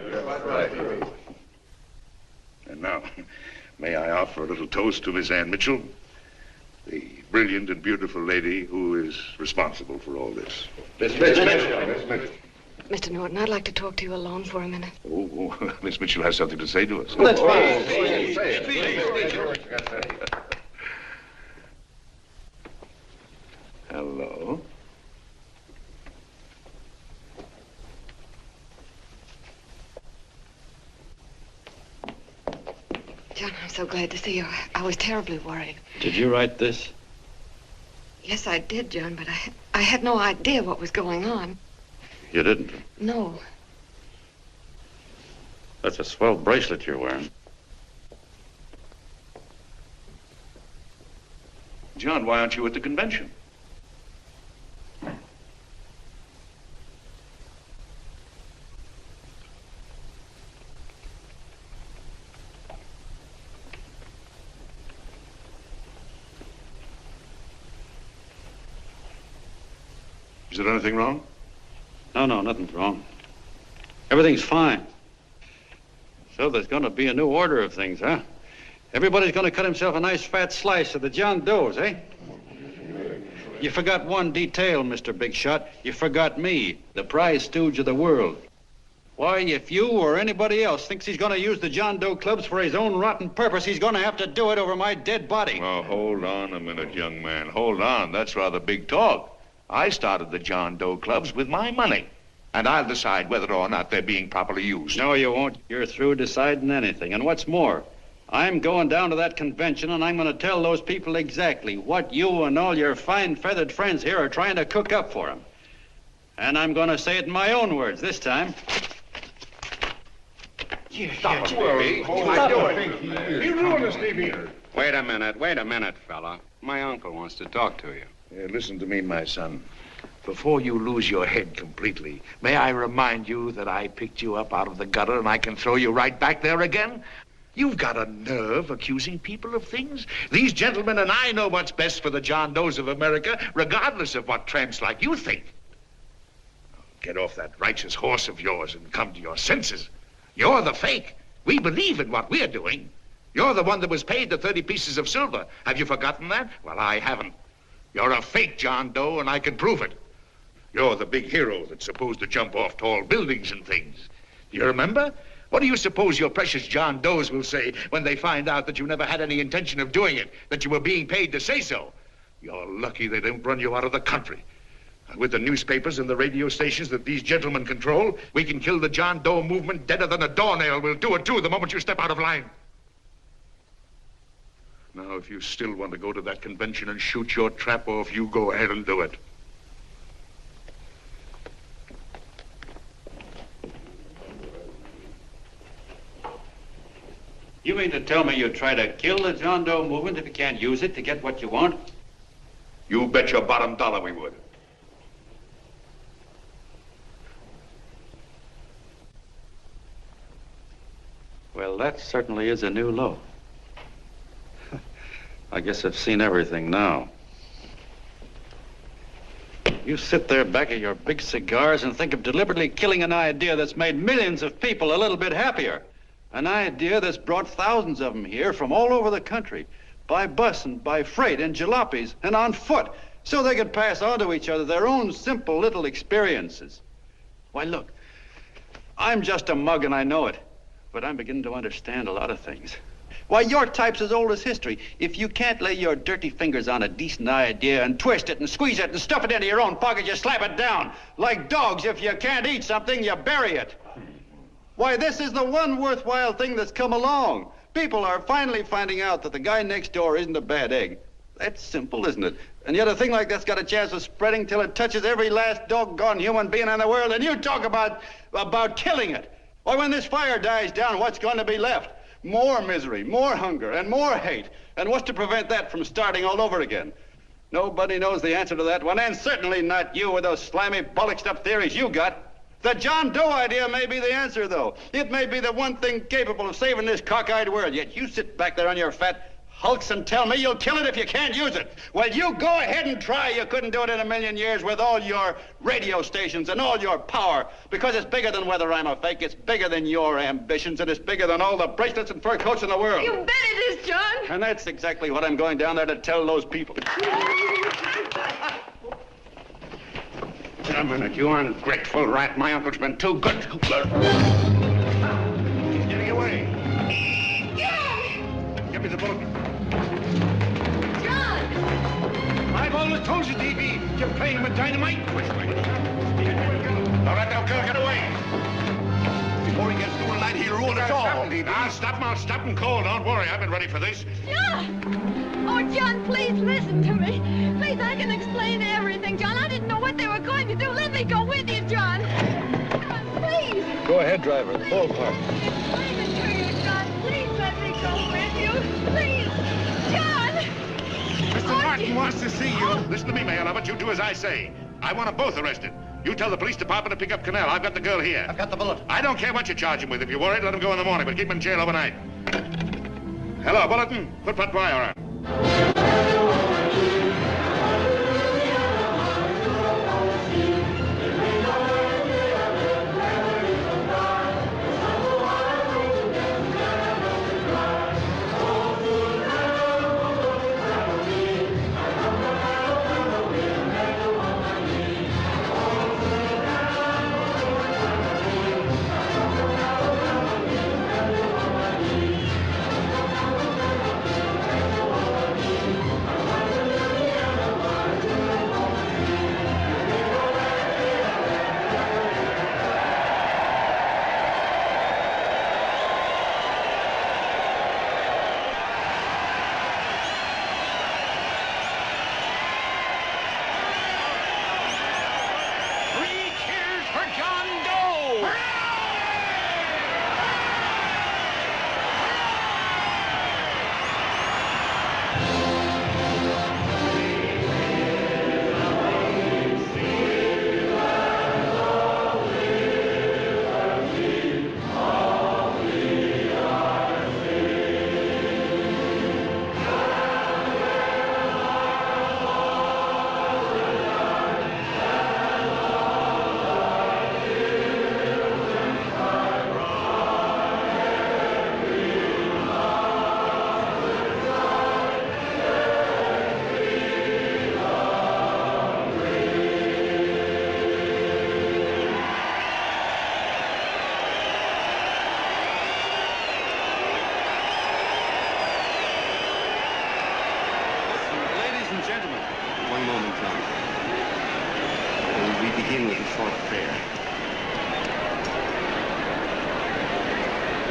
Right. And now, may I offer a little toast to Miss Ann Mitchell, the brilliant and beautiful lady who is responsible for all this. Miss Mitchell. Mr. Norton, I'd like to talk to you alone for a minute. Oh, Miss Mitchell has something to say to us. Let's Hello. John, I'm so glad to see you. I was terribly worried. Did you write this? Yes, I did, John, but I had no idea what was going on. You didn't? No. That's a swell bracelet you're wearing. John, why aren't you at the convention? Is there anything wrong? No, nothing's wrong. Everything's fine. So there's going to be a new order of things, huh? Everybody's going to cut himself a nice fat slice of the John Does, eh? You forgot one detail, Mr. Big Shot. You forgot me, the prize stooge of the world. Why, if you or anybody else thinks he's going to use the John Doe clubs for his own rotten purpose, he's going to have to do it over my dead body. Oh, hold on a minute, young man. Hold on. That's rather big talk. I started the John Doe clubs with my money, and I'll decide whether or not they're being properly used. No, you won't. You're through deciding anything. And what's more, I'm going down to that convention, and I'm going to tell those people exactly what you and all your fine feathered friends here are trying to cook up for them. And I'm going to say it in my own words this time. Stop it, baby. Stop it. You ruined us, Stevie. Wait a minute, fella. My uncle wants to talk to you. Listen to me, my son. Before you lose your head completely, may I remind you that I picked you up out of the gutter and I can throw you right back there again? You've got a nerve accusing people of things. These gentlemen and I know what's best for the John Does of America, regardless of what tramps like you think. Get off that righteous horse of yours and come to your senses. You're the fake. We believe in what we're doing. You're the one that was paid the 30 pieces of silver. Have you forgotten that? Well, I haven't. You're a fake John Doe, and I can prove it. You're the big hero that's supposed to jump off tall buildings and things. Do you remember? What do you suppose your precious John Does will say when they find out that you never had any intention of doing it, that you were being paid to say so? You're lucky they don't run you out of the country. And with the newspapers and the radio stations that these gentlemen control, we can kill the John Doe movement deader than a doornail. We'll do it, too, the moment you step out of line. Now, if you still want to go to that convention and shoot your trap off, you go ahead and do it. You mean to tell me you'd try to kill the John Doe movement if you can't use it to get what you want? You bet your bottom dollar we would. Well, that certainly is a new low. I guess I've seen everything now. You sit there back of your big cigars and think of deliberately killing an idea that's made millions of people a little bit happier. An idea that's brought thousands of them here from all over the country, by bus and by freight and jalopies and on foot, so they could pass on to each other their own simple little experiences. Why, look, I'm just a mug and I know it, but I'm beginning to understand a lot of things. Why, your type's as old as history. If you can't lay your dirty fingers on a decent idea and twist it and squeeze it and stuff it into your own pocket, you slap it down. Like dogs, if you can't eat something, you bury it. Why, this is the one worthwhile thing that's come along. People are finally finding out that the guy next door isn't a bad egg. That's simple, isn't it? And yet a thing like that's got a chance of spreading till it touches every last doggone human being in the world, and you talk about killing it. Why, when this fire dies down, what's going to be left? More misery, more hunger, and more hate. And what's to prevent that from starting all over again? Nobody knows the answer to that one, and certainly not you with those slimy, bollocksed up theories you got. The John Doe idea may be the answer, though. It may be the one thing capable of saving this cockeyed world. Yet you sit back there on your fat hulks and tell me you'll kill it if you can't use it. Well, you go ahead and try. You couldn't do it in a million years with all your radio stations and all your power. Because it's bigger than whether I'm a fake. It's bigger than your ambitions, and it's bigger than all the bracelets and fur coats in the world. You bet it is, John. And that's exactly what I'm going down there to tell those people. Wait a minute, you ungrateful rat. My uncle's been too good. Getting away. Give me the bullet. John! I've always told you, D.B., you're playing with dynamite. Which way? All right, now, get away. Before he gets through tonight, he'll ruin us all. I'll stop him cold. Don't worry, I've been ready for this. John! Oh, John, please listen to me. Please, I can explain everything, John. I didn't know what they were going to do. Let me go with you, John. John, please. Go ahead, driver. Ballpark. Explain it to you, John. Please let me go with you. Please. John! Mr. Martin wants to see you. Listen to me, Mayor Lovett. You do as I say. I want them both arrested. You tell the police department to pick up Cannell. I've got the girl here. I've got the bullet. I don't care what you charge him with. If you're worried, let him go in the morning, but keep him in jail overnight. Hello, Bulletin. Put Pat Pryor on.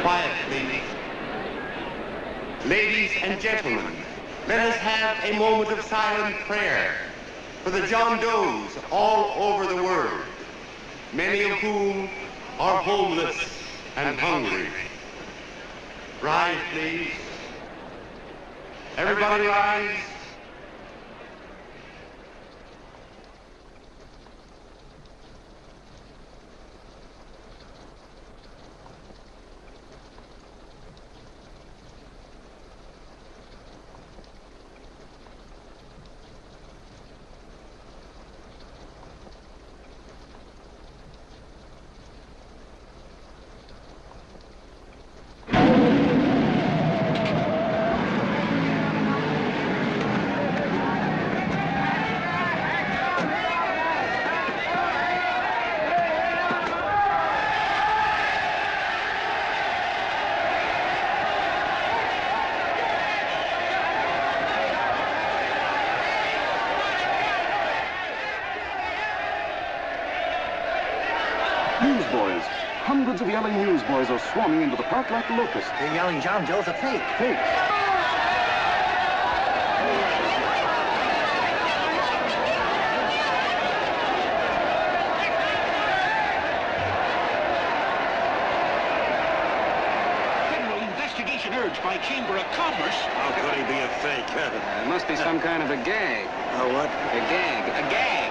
Quiet, please. Ladies and gentlemen, let us have a moment of silent prayer for the John Does all over the world, many of whom are homeless and hungry. Rise, please. Everybody rise. Newsboys. Hundreds of yelling newsboys are swarming into the park like locusts. They're yelling John Doe's a fake. Fake. Federal investigation urged by Chamber of Commerce. How could he be a fake? It must be some kind of a gag. A what? A gag. A gag.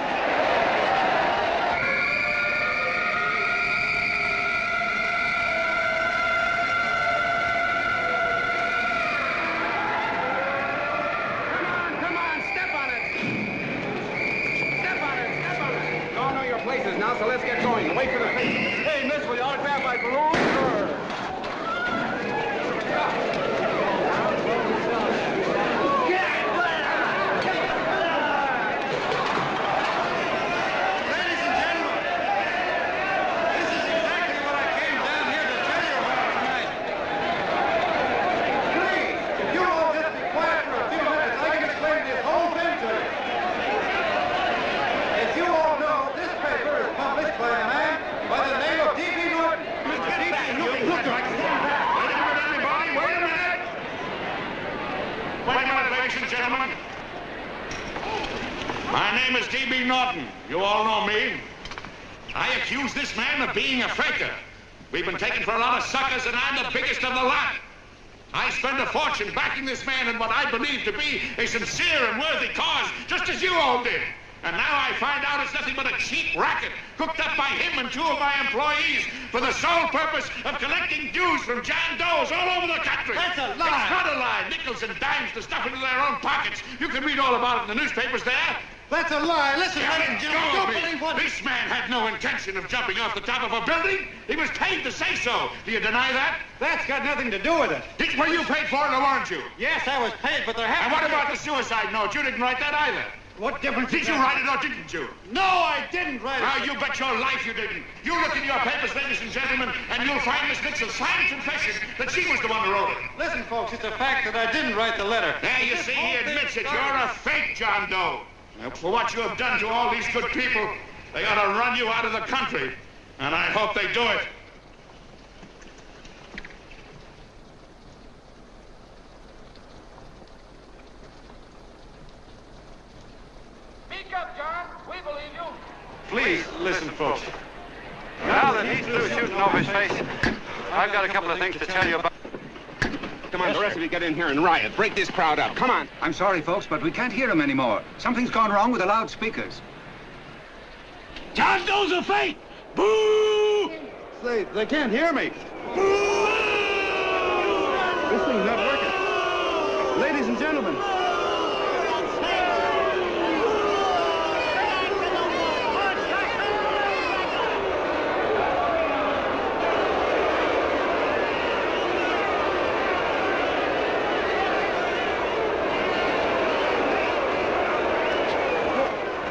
so let's get going. Wait for the paper. Hey, miss, will you autograph my balloon? Sure. Gentlemen, my name is D.B. Norton. You all know me. I accuse this man of being a faker. We've been taken for a lot of suckers, and I'm the biggest of the lot. I spent a fortune backing this man in what I believe to be a sincere and worthy cause, just as you all did. And now I find out it's nothing but a cheap racket cooked up by him and 2 of my employees for the sole purpose of collecting dues from John Does all over the country. That's a lie. It's not a lie. Nickels and dimes to stuff into their own pockets. You can read all about it in the newspapers there. That's a lie. Listen, ladies and gentlemen, don't believe what... This man had no intention of jumping off the top of a building. He was paid to say so. Do you deny that? That's got nothing to do with it. Were you paid for it or weren't you? Yes, I was paid, but there happened... And what about the suicide note? You didn't write that either. What difference did you write it or didn't you? No, I didn't write it. Well, you bet your life you didn't. You look in your papers, ladies and gentlemen, and you'll find Miss Nixon's signed confession that she was the one who wrote it. Listen, folks, it's a fact that I didn't write the letter. There, you see, he admits it. You're a fake John Doe. For what you have done to all these good people, they ought to run you out of the country. And I hope they do it. Speak up, John. We believe you. Please, listen, folks. Now that he's through shooting over his face, I've got a couple of things to tell you about. Come on, the rest of you get in here and riot. Break this crowd up. Come on. I'm sorry, folks, but we can't hear him anymore. Something's gone wrong with the loudspeakers. John Doe's a fake! Boo! They can't hear me. Boo! This thing's not working. Ladies and gentlemen.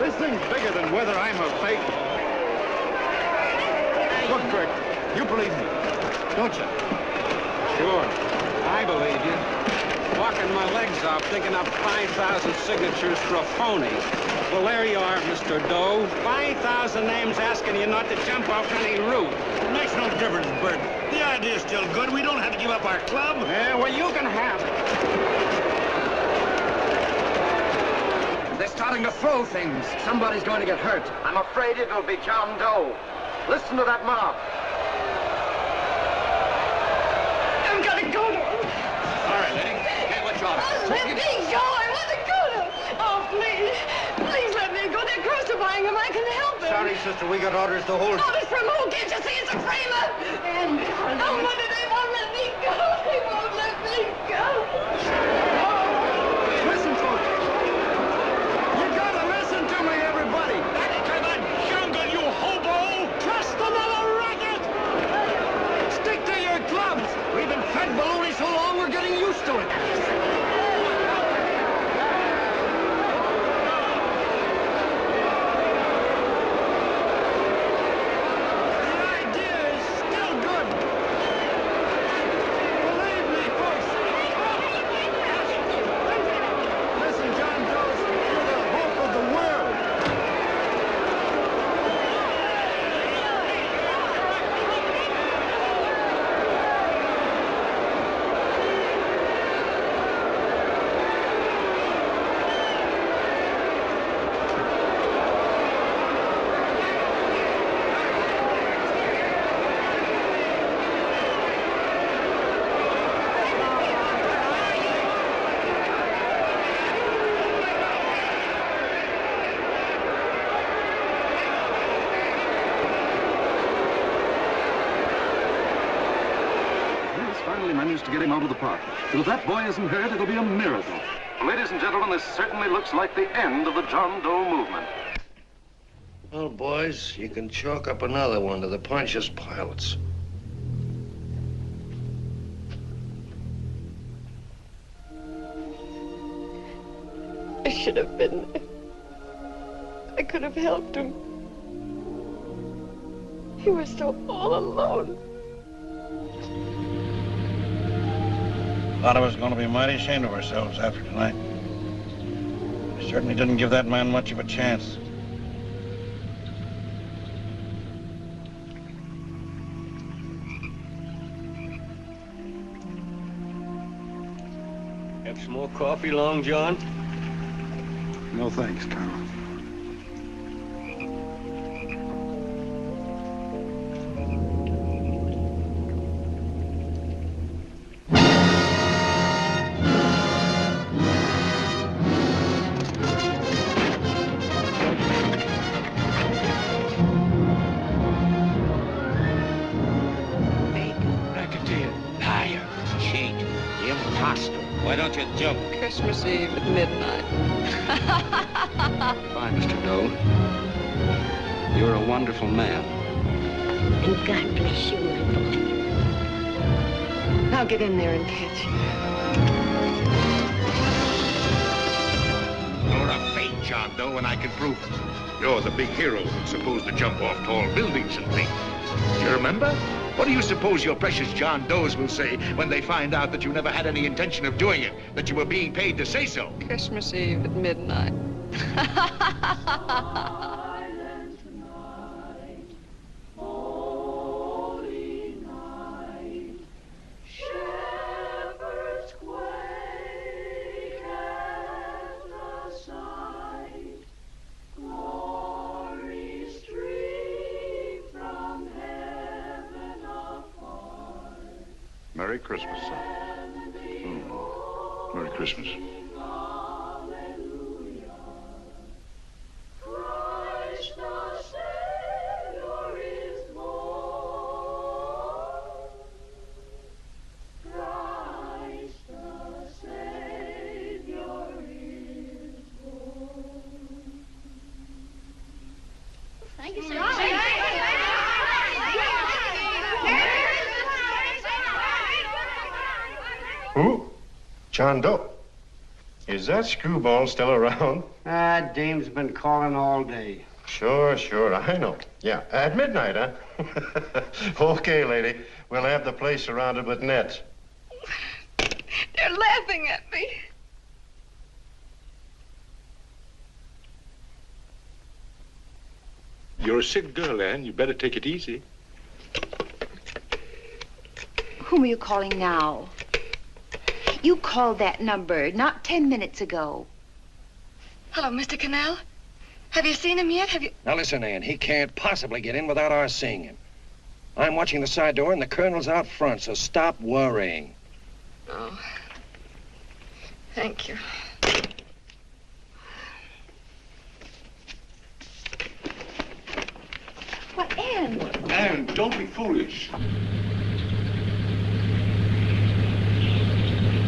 This thing's bigger than whether I'm a fake. Look, Kurt, you believe me, don't you? Sure, I believe you. Walking my legs off, thinking up 5,000 signatures for a phony. Well, there you are, Mr. Doe. 5,000 names asking you not to jump off any roof. It makes no difference, Bert. The idea's still good. We don't have to give up our club. Yeah, well, you can have it. They're starting to throw things. Somebody's going to get hurt. I'm afraid it'll be John Doe. Listen to that mob. I've got to go to him. All right, lady. Hey, what's your order? Let me go. I want to go to him. Oh, please. Please let me go. They're crucifying him. I can help him. Sorry, sister. We got orders to hold. Orders from who? Can't you see it's a framer? And no wonder they won't let me go. They won't let me go. Listen, folks. You gotta listen to me, everybody. Back to the jungle, you hobo! Just another racket! Stick to your clubs. We've been fed baloney so long, we're getting used to it. The idea is still good. Believe me, folks. Listen, John Doe, you're the hope of the world. He's finally managed to get him out of the park. But if that boy isn't hurt, it'll be a miracle. Ladies and gentlemen, this certainly looks like the end of the John Doe movement. Well, boys, you can chalk up another one to the Pontius Pilates. I should have been there. I could have helped him. He was so all alone. A lot of us are going to be mighty ashamed of ourselves after tonight. We certainly didn't give that man much of a chance. Have some more coffee, Long John? No thanks, Carl. Why don't you jump? Christmas Eve at midnight. Bye, Mr. Doe. You're a wonderful man. And God bless you, my boy. Now get in there and catch. You're a fake John Doe, and I can prove it. You're the big hero who's supposed to jump off tall buildings and things. Do you remember? What do you suppose your precious John Does will say when they find out that you never had any intention of doing it, that you were being paid to say so? Christmas Eve at midnight. Merry Christmas, son. Merry Christmas. Thank you, sir. Who? John Doe. Is that screwball still around? Dame's been calling all day. Sure, I know. Yeah, at midnight, huh? Okay, lady. We'll have the place surrounded with nets. They're laughing at me. You're a sick girl, Anne. You better take it easy. Whom are you calling now? You called that number not 10 minutes ago. Hello, Mr. Cannell. Have you seen him yet? Have you... Now listen, Ann, he can't possibly get in without our seeing him. I'm watching the side door and the colonel's out front, so stop worrying. Oh. Thank you. What, Ann? Anne, don't be foolish.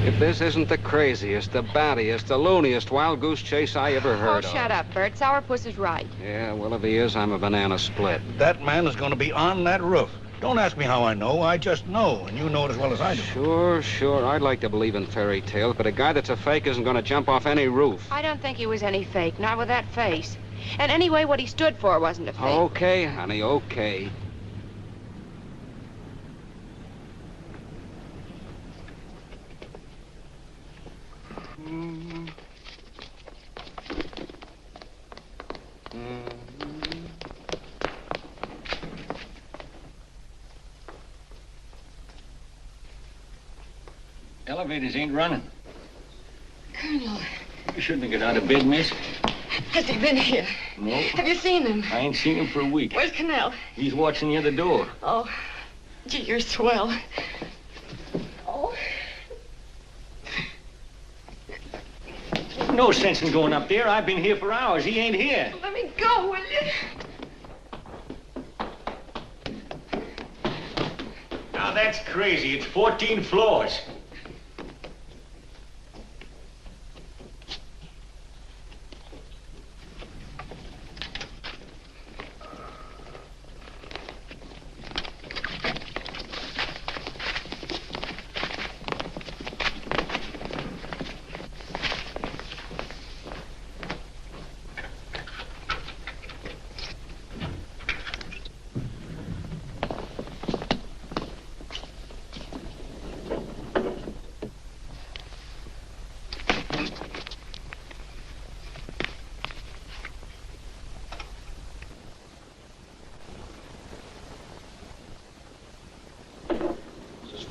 If this isn't the craziest, the battiest, the looniest wild goose chase I ever heard Oh, of. shut up, Bert. Sourpuss is right. Yeah, well, if he is, I'm a banana split. That man is going to be on that roof. Don't ask me how I know. I just know, and you know it as well as I do. Sure. I'd like to believe in fairy tales, but a guy that's a fake isn't going to jump off any roof. I don't think he was any fake, not with that face. And anyway, what he stood for wasn't a fake. Okay, honey, okay. Elevators ain't running. Colonel, You shouldn't have got out of bed, miss. has he been here? No. Have you seen him? I ain't seen him for a week. Where's Cannell? He's watching the other door. Oh, gee, you're swell. Oh. No sense in going up there. I've been here for hours. He ain't here. Let me go, will you? Now that's crazy. It's 14 floors.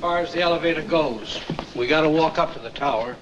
far as the elevator goes. We gotta walk up to the tower.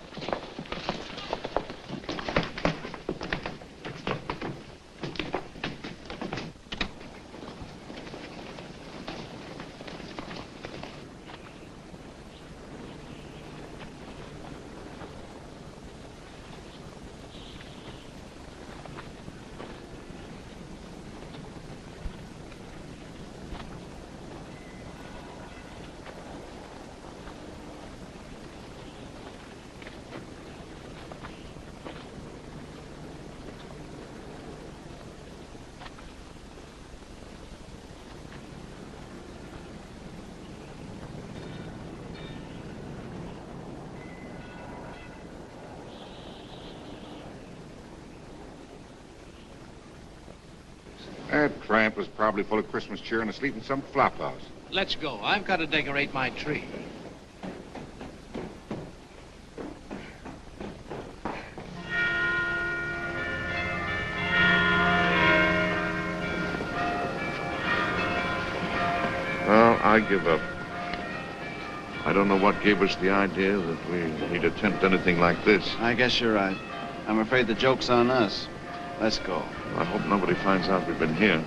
That tramp was probably full of Christmas cheer and asleep in some flop house. Let's go. I've got to decorate my tree. Well, I give up. I don't know what gave us the idea that we'd attempt anything like this. I guess you're right. I'm afraid the joke's on us. Let's go. I hope nobody finds out we've been here.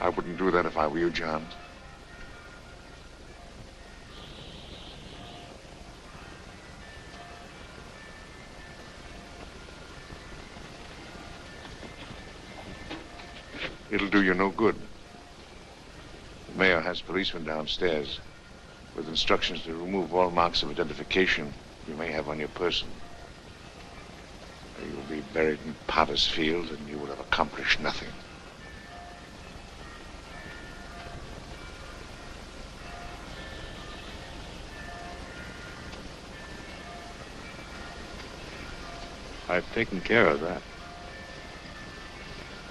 I wouldn't do that if I were you, John. It'll do you no good. The mayor has policemen downstairs with instructions to remove all marks of identification you may have on your person. You'll be buried in Potter's Field and you will have accomplished nothing. I've taken care of that.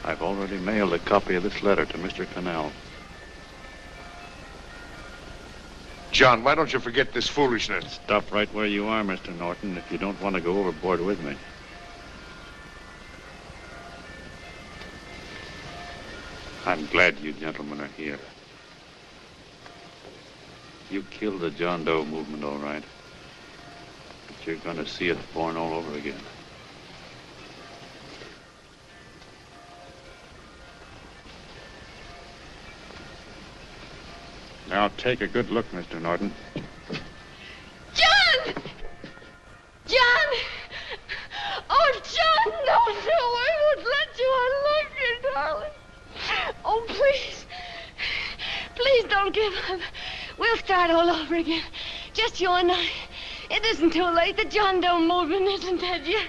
I've already mailed a copy of this letter to Mr. Cannell. John, why don't you forget this foolishness? Stop right where you are, Mr. Norton, if you don't want to go overboard with me. I'm glad you gentlemen are here. You killed the John Doe movement, all right. But you're going to see it born all over again. Now take a good look, Mr. Norton. John! John! Oh, John, no, I won't let you. I love you, darling. Oh, please. Please don't give up. We'll start all over again. Just you and I. It isn't too late. The John Doe movement isn't dead yet.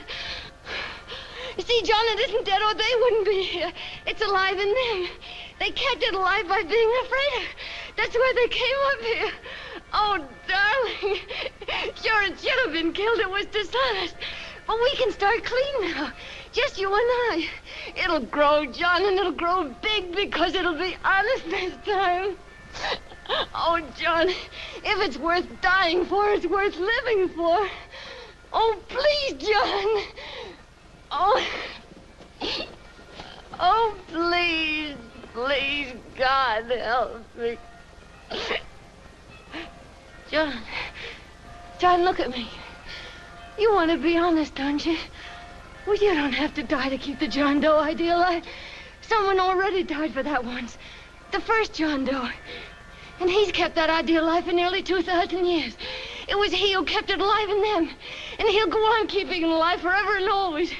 You see, John, it isn't dead or they wouldn't be here. It's alive in them. They kept it alive by being afraid of. That's why they came up here. Oh, darling. Sure, it should have been killed. It was dishonest. But we can start clean now. Just you and I. It'll grow, John, and it'll grow big because it'll be honest this time. Oh, John, if it's worth dying for, it's worth living for. Oh, please, John. Oh. Oh, please, please, God, help me. John, look at me. You want to be honest, don't you? Well, you don't have to die to keep the John Doe idea alive. Someone already died for that once. The first John Doe. And he's kept that idea alive for nearly 2,000 years. It was he who kept it alive in them. And he'll go on keeping it alive forever and always.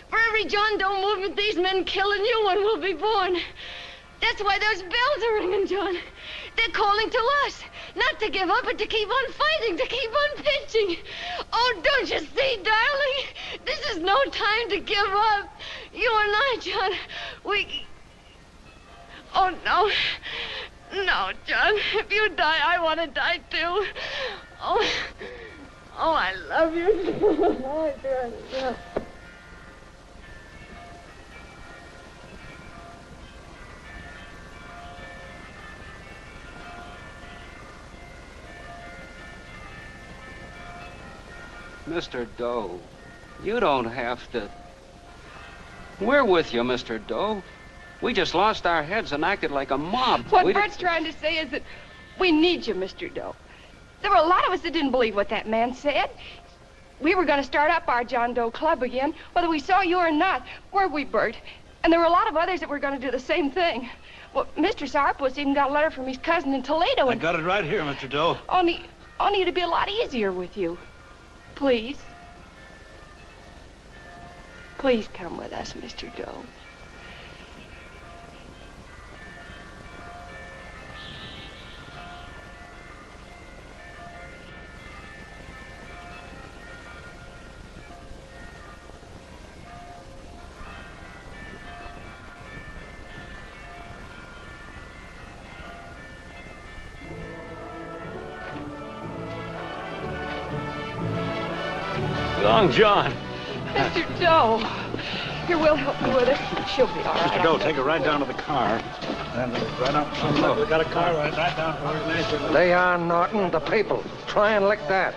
For every John Doe movement these men kill, a new one will be born. That's why those bells are ringing, John. They're calling to us. Not to give up, but to keep on fighting, to keep on pitching. Oh, don't you see, darling? This is no time to give up. You and I, John, we... Oh, no. No, John. If you die, I want to die, too. Oh, I love you. Oh, John. Mr. Doe, you don't have to... We're with you, Mr. Doe. We just lost our heads and acted like a mob. What Bert's trying to say is that we need you, Mr. Doe. There were a lot of us that didn't believe what that man said. We were going to start up our John Doe Club again, whether we saw you or not. Weren't we, Bert? And there were a lot of others that were going to do the same thing. Well, Mr. Sourpuss even got a letter from his cousin in Toledo. I got it right here, Mr. Doe. Only it'd be a lot easier with you. Please. Please come with us, Mr. Doe. Long John. Mr. Doe. Here, we'll help you with it. She'll be all right. Mr. Doe, take her right down to the car. And right up front. Look, we got a car right down to where They are, Norton, the people. Try and lick that.